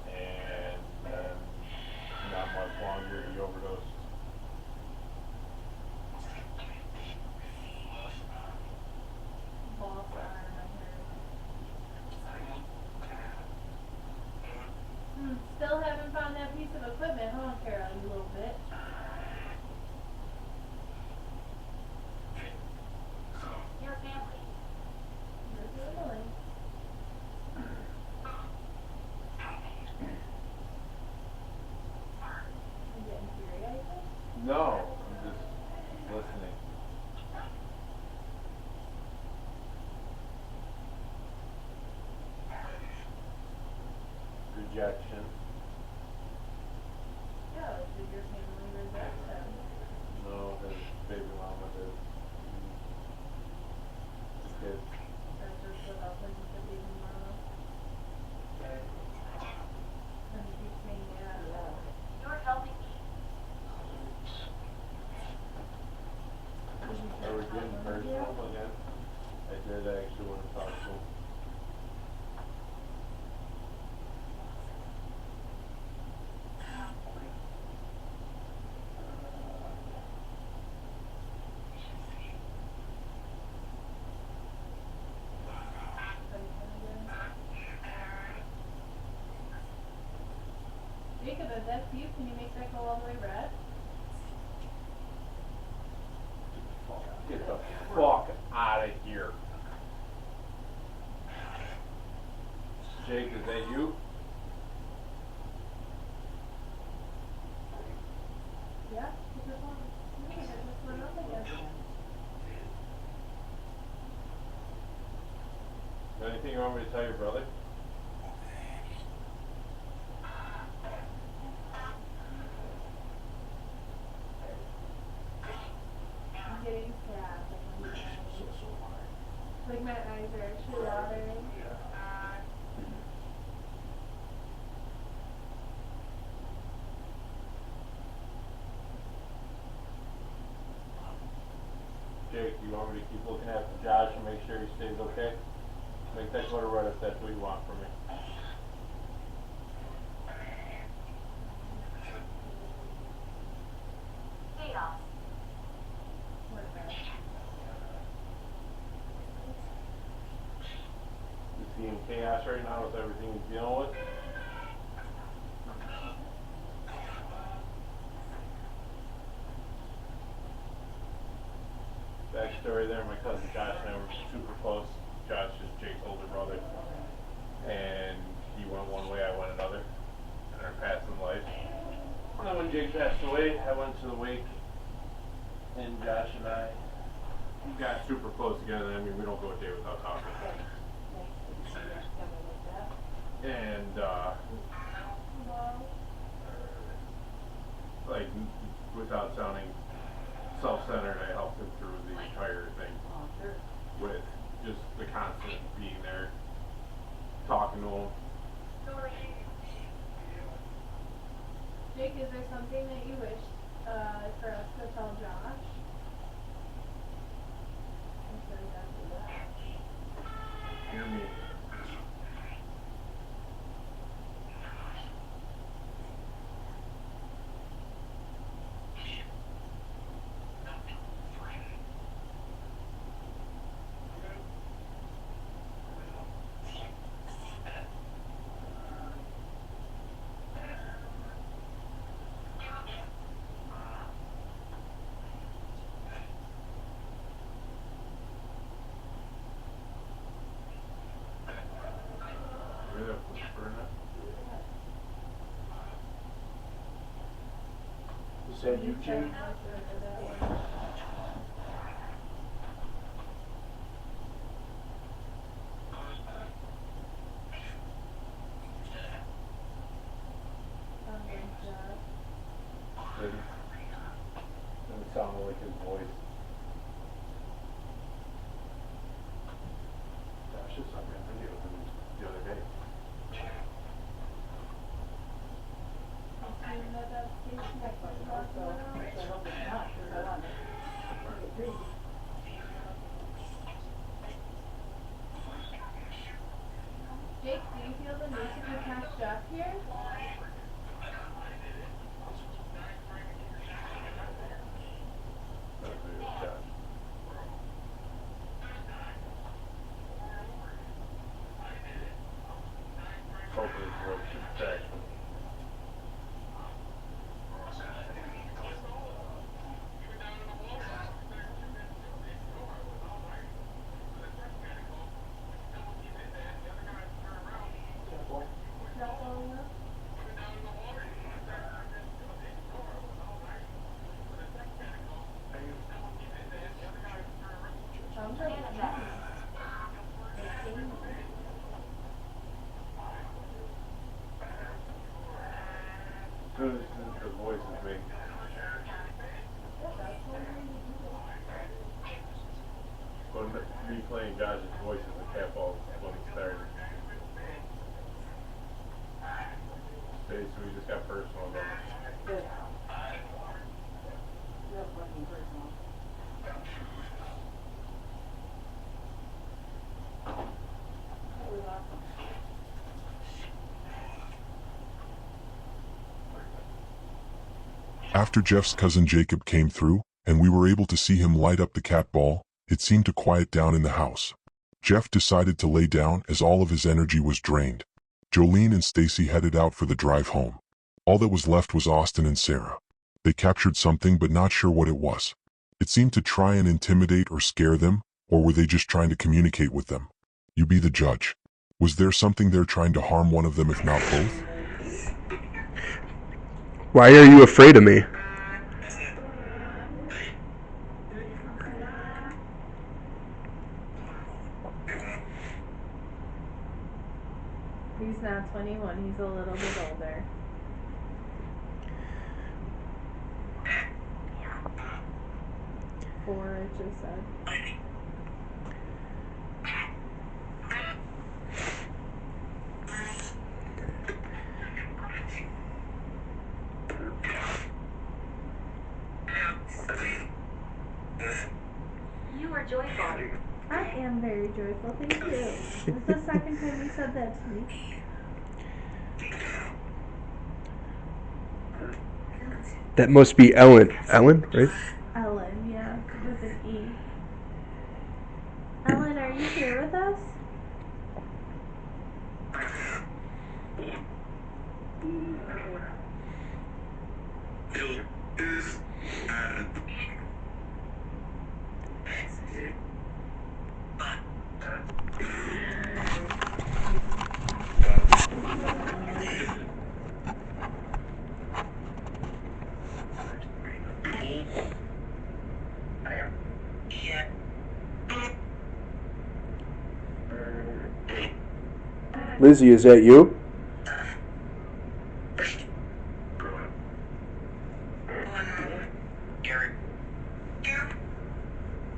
And then, not much longer, he overdosed. Boss arm, I heard. Still haven't found that piece of equipment, huh, Carol, you little bitch? Your family. You're really. You getting teary, I think? No, I'm just listening. Rejection. Yeah. did actually want to talk to him. Jacob, if that's you, can you make that go all the way red? Get the fuck out of here. Jake, is that you? Yeah, it just went, it just went up again. Is there anything you want me to tell your brother? I'm getting sad. Like my eyes are actually watering. Jake, do you want me to keep looking after Josh and make sure he stays okay? Make that go to red if that's what you want from me. Chaos. Is he in chaos right now with everything he's dealing with? Backstory there, my cousin Josh and I were super close. Josh is Jake's older brother. And he went one way, I went another. In our paths in life. And then when Jake passed away, I went to the wake. And Josh and I got super close again. I mean, we don't go a day without talking. And, like, without sounding self-centered, I helped him through the entire thing with just the constant being there, talking to him. Jake, is there something that you wish for us to tell Josh? I'm sure he does do that. Hear me. Hear that whisper in it? Is that you, Jake? Didn't sound like his voice. Josh just sent me a video of him the other day. Jake, do you feel the need to protect Jeff here? That video of Josh. Hopefully his voice is back. Not long enough? Sounds like it's not. As soon as the voice is made. When replaying Josh's voice as a cat ball when it started. Okay, so we just got personal about it. Good. Real fucking personal. After Jeff's cousin Jacob came through, and we were able to see him light up the cat ball, it seemed to quiet down in the house. Jeff decided to lay down as all of his energy was drained. Jolene and Stacy headed out for the drive home. All that was left was Austin and Sarah. They captured something but not sure what it was. It seemed to try and intimidate or scare them, or were they just trying to communicate with them? You be the judge. Was there something there trying to harm one of them if not both? Why are you afraid of me? He's not 21, he's a little bit older. Four, I just said. You are joyful. I am very joyful, thank you. This is the second time you said that to me. That must be Ellen. Ellen, right? Ellen, yeah, with an E. Ellen, are you here with us? Lizzie, is that you?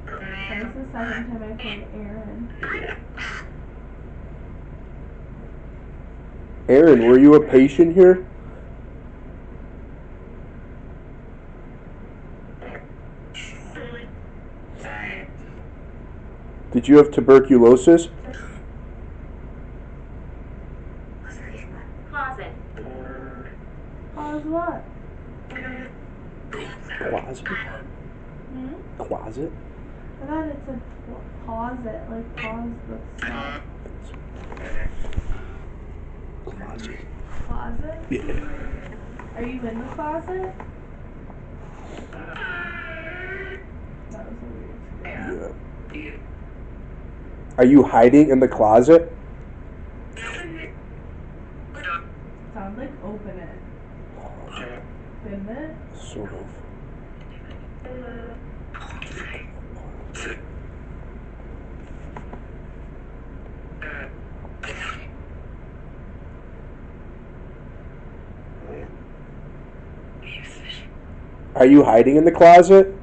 That was the second time I called Aaron. Aaron, were you a patient here? Did you have tuberculosis? Closet. Pause what? Closet? Hmm? Closet? I thought it said pause it, like pause the stuff. Closet. Closet? Yeah. Are you in the closet? That was a weird Yeah. Are you hiding in the closet? sound like open it. Didn't it? Sort of. Are you hiding in the closet?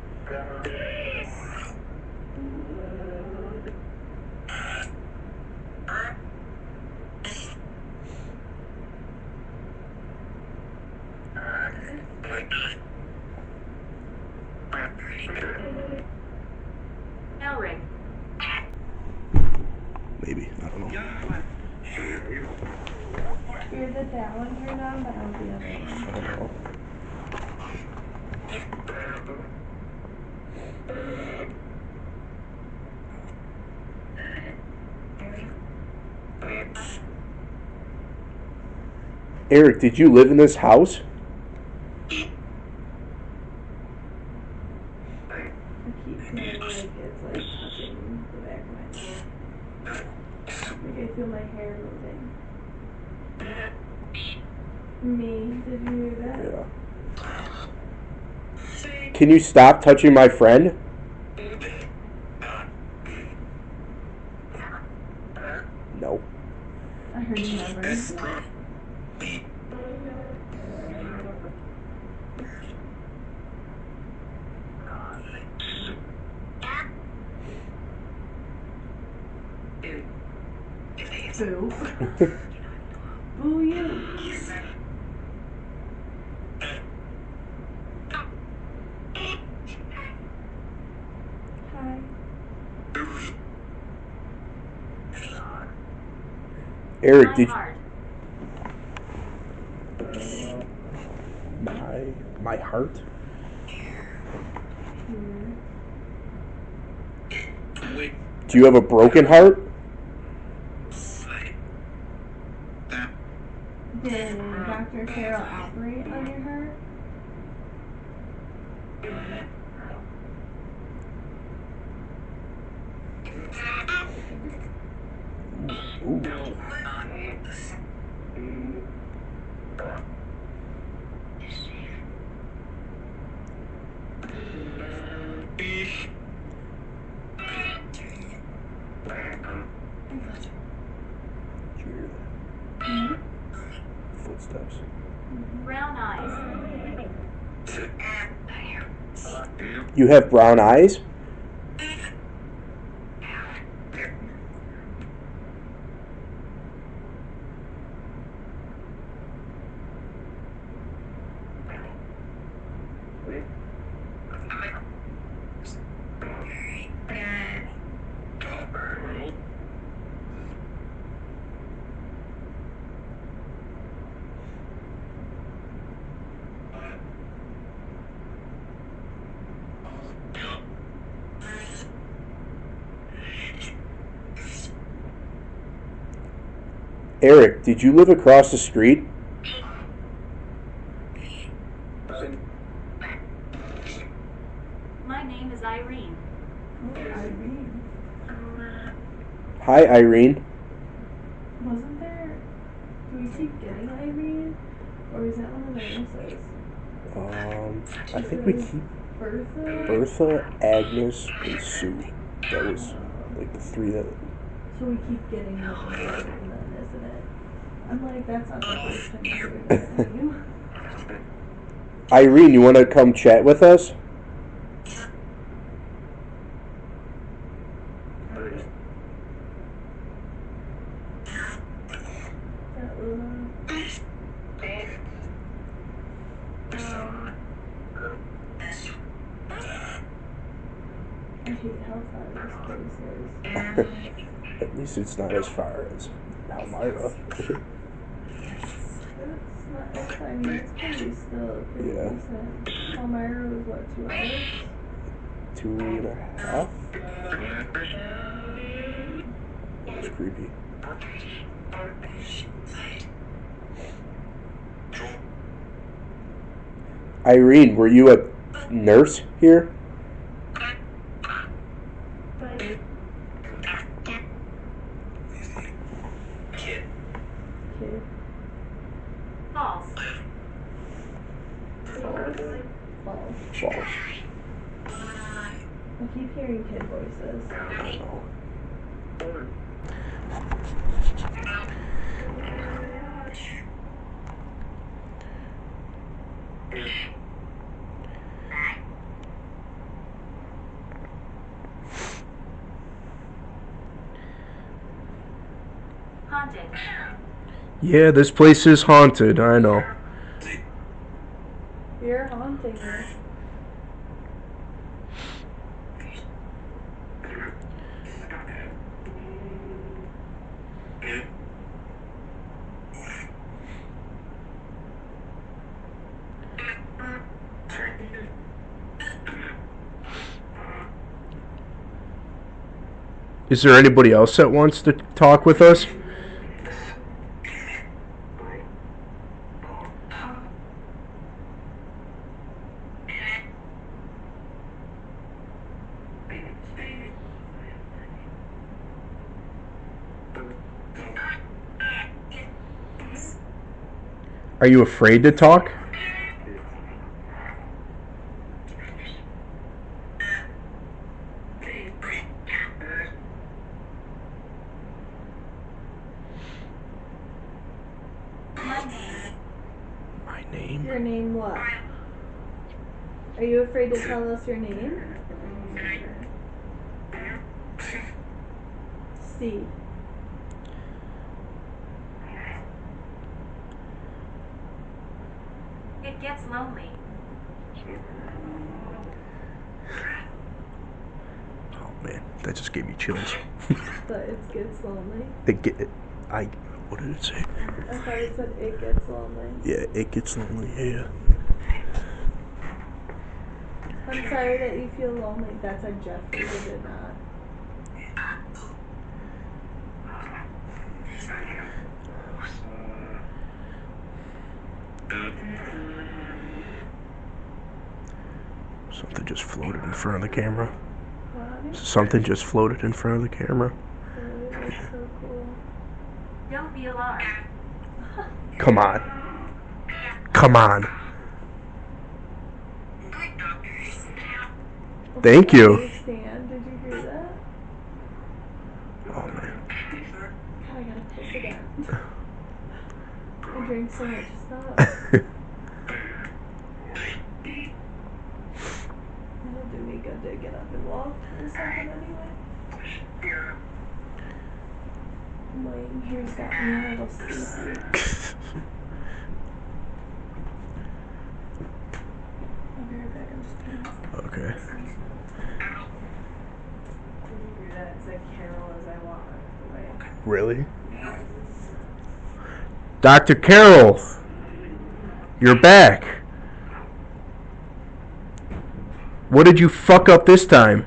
Bell ring. Maybe. I don't know. Hear that one turned on, but not the other one. I don't know. Eric, did you live in this house? I keep feeling like it's like touching the back of my neck. Like I feel my hair moving. Me, did you hear that? Yeah. Can you stop touching my friend? No. I heard you never. Boo. Boo you. Hi. Eric, did Hard. my My heart? Do you have a broken heart? Did Dr. Farrell operate on your heart? Ooh. Footsteps. Brown eyes. You have brown eyes? Eric, did you live across the street? My name is Irene. Irene. Hi, Irene. Wasn't there? Do we keep getting Irene? Or is that one of the nurses? I think we keep Bertha? Bertha, Agnes, and Sue. That was like the three that. So we keep getting Mrs. Irene then, isn't it? I'm like, that's not the first time I've heard that name. Irene, you want to come chat with us? I hate how far this place is. At least it's not as far as Elmira. It's not, I mean, it's pretty still pretty Yeah. decent. Elmira was what, 2 hours? 2.5? That's creepy. Irene, were you a nurse here? False. False. I keep hearing kid voices. Haunted. Yeah, this place is haunted, I know. You're haunting me. Is there anybody else that wants to talk with us? Are you afraid to talk? My name? Your name what? Are you afraid to tell us your name? C. It gets lonely. Oh man, that just gave me chills. But it gets lonely. What did it say? I thought it said it gets lonely. Yeah, it gets lonely, yeah. I'm sorry that you feel lonely. That's a Jeff did it not. Something just floated in front of the camera. What? Something just floated in front of the camera. Oh, it was so cool. Don't be alarmed. Come on. Come on. Thank you. Understand? Did you hear that? Oh man. God, I gotta piss again. I drank so much stuff. It'll do me good to get up and walk for a second anyway. I'm laying here, he's got me a little sleepy. I'll be right back, I'm just gonna... Okay. Did you hear that? It said Carol as I walk away. Really? Dr. Carol! You're back. What did you fuck up this time?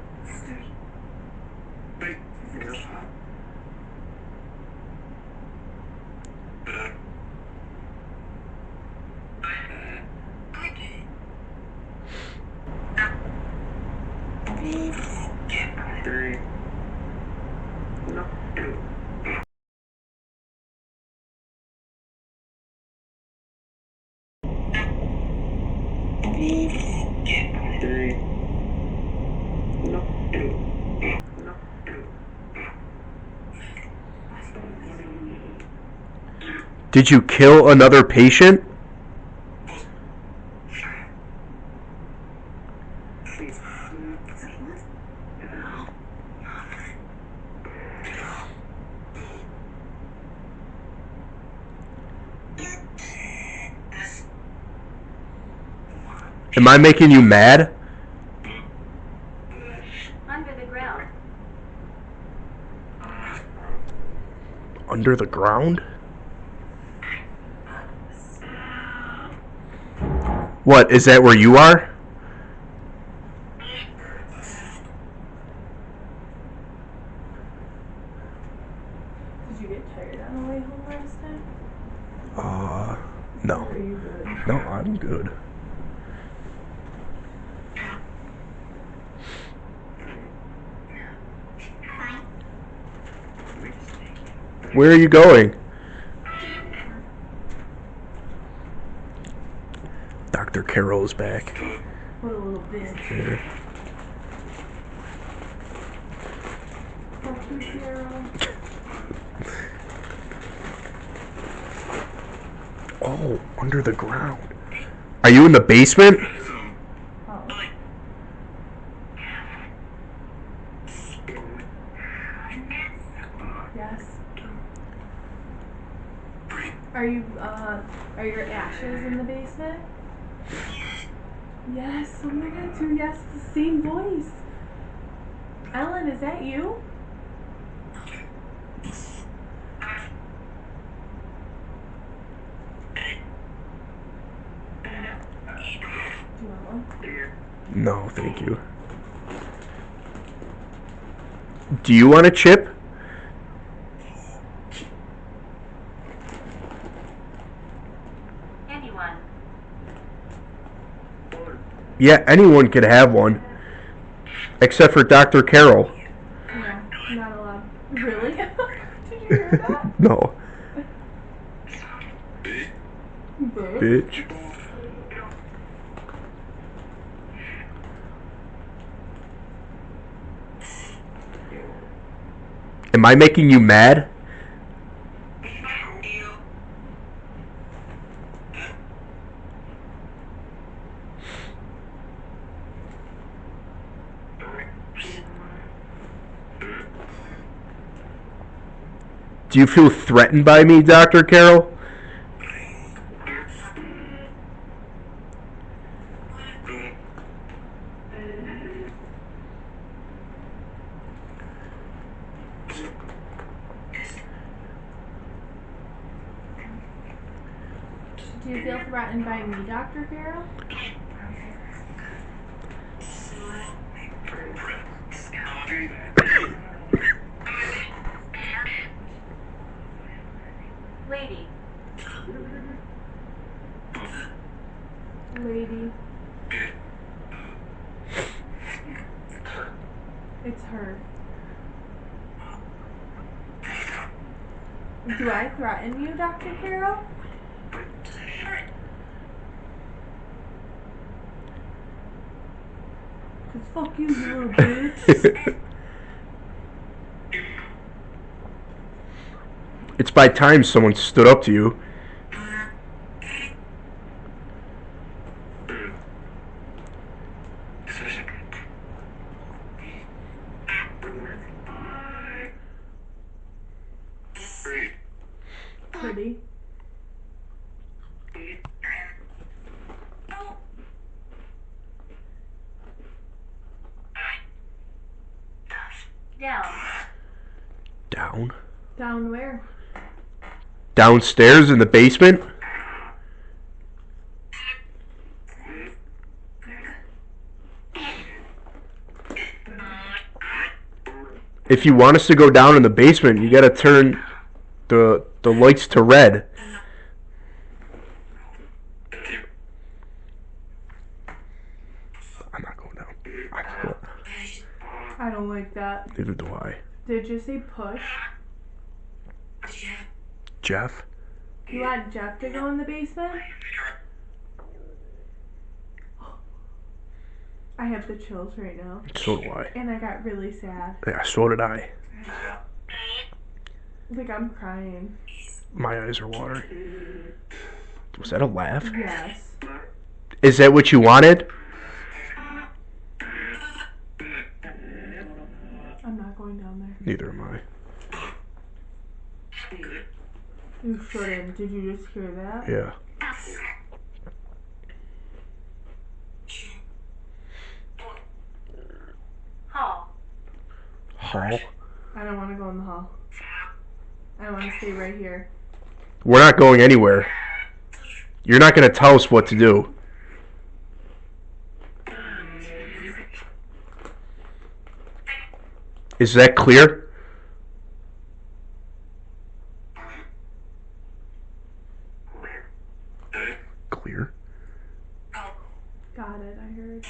Did you kill another patient? Am I making you mad? Under the ground. Under the ground? What, is that where you are? Did you get tired on the way home last time? No. Or are you good? No, I'm good. Where are you going? Dr. Carol is back. What a little bitch. Yeah. Dr. Carol. Oh, under the ground. Are you in the basement? Oh. Yes. Are your ashes in the basement? Yes, oh my god, two yes, the same voice. Ellen, is that you? Do you want one? No, thank you. Do you want a chip? Anyone. Yeah, anyone could have one. Except for Dr. Carol. No, not allowed. Really? Did you hear that? No. Bitch. Bitch. Am I making you mad? Do you feel threatened by me, Dr. Carol? Do you feel threatened by me, Dr. Carol? Lady. Lady. It's her. Do I threaten you, Dr. Carroll? Cause fuck you, you little bitch. It's by time someone stood up to you. Pretty. Down. Down? Down where? Downstairs in the basement? If you want us to go down in the basement, you gotta turn the lights to red. I'm not going down. I don't like that. Neither do I. Did you say push? Jeff? You want Jeff to go in the basement? I have the chills right now. So do I. And I got really sad. Yeah, so did I. Like, I'm crying. My eyes are watering. Was that a laugh? Yes. Is that what you wanted? I'm not going down there. Neither am I. You shouldn't. Did you just hear that? Yeah. Hall. Hall? I don't want to go in the hall. I want to stay right here. We're not going anywhere. You're not going to tell us what to do. Is that clear? Clear. Got it, I heard.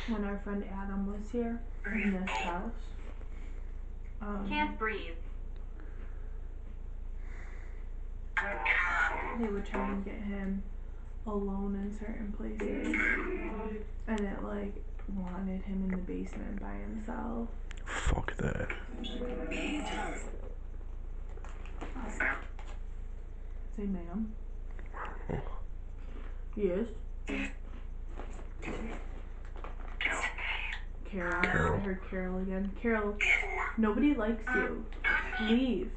When our friend Adam was here in this house, Can't breathe. they would try and get him alone in certain places, and it like wanted him in the basement by himself. Fuck that. Say, ma'am. Yes. Carol. I heard Carol again. Carol, nobody likes you. Leave.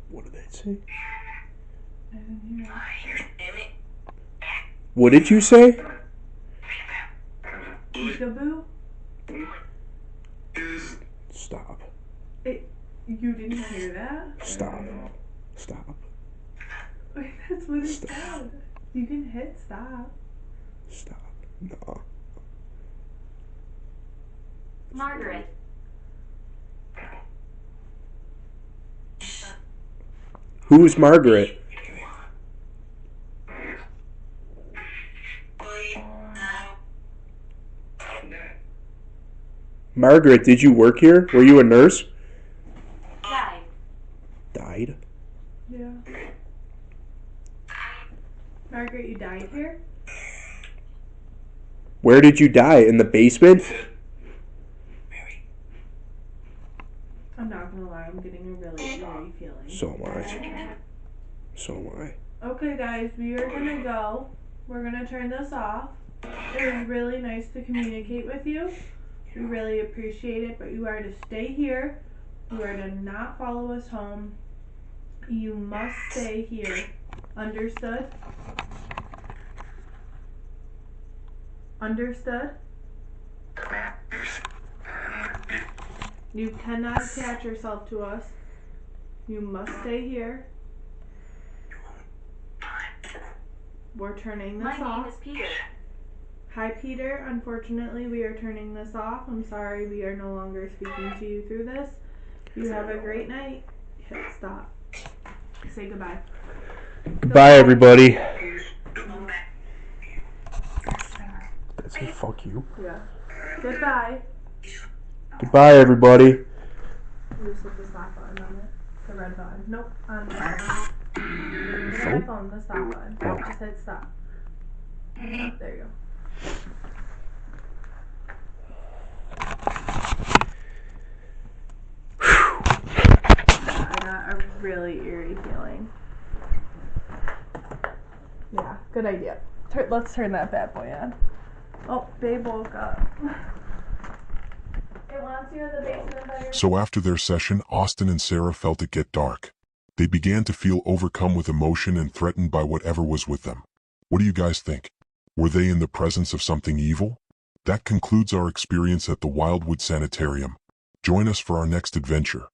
What did they say? I didn't hear it. What did you say? Peekaboo? Stop. You didn't hear that? Stop. Stop. Wait, that's what it Stop. said. You can hit stop. Stop. No. Margaret. Who's Margaret? Margaret, did you work here? Were you a nurse? Died. Died? Yeah. Margaret, you died here? Where did you die? In the basement? I'm not gonna lie, I'm getting a really eerie feeling. So am I. So am I. Okay, guys, we are gonna go. We're gonna turn this off. It was really nice to communicate with you. We really appreciate it, but you are to stay here. You are to not follow us home. You must stay here. Understood? Understood? You cannot attach yourself to us. You must stay here. We're turning this My name off. is Peter. Hi, Peter. Unfortunately, we are turning this off. I'm sorry we are no longer speaking to you through this. You have a great night. Hit stop. Say goodbye. Goodbye, everybody. Say fuck you. Yeah. Goodbye. Goodbye, everybody. You just hit the stop button on it. The red button. Nope. On the phone. On my phone, the stop button. Nope, just hit stop. Oh, there you go. I got a really eerie feeling. Yeah, good idea. Let's turn that bad boy on. Oh, babe woke up. It wants you in the basement by yourself. So after their session, Austin and Sarah felt it get dark. They began to feel overcome with emotion and threatened by whatever was with them. What do you guys think? Were they in the presence of something evil? That concludes our experience at the Wildwood Sanitarium. Join us for our next adventure.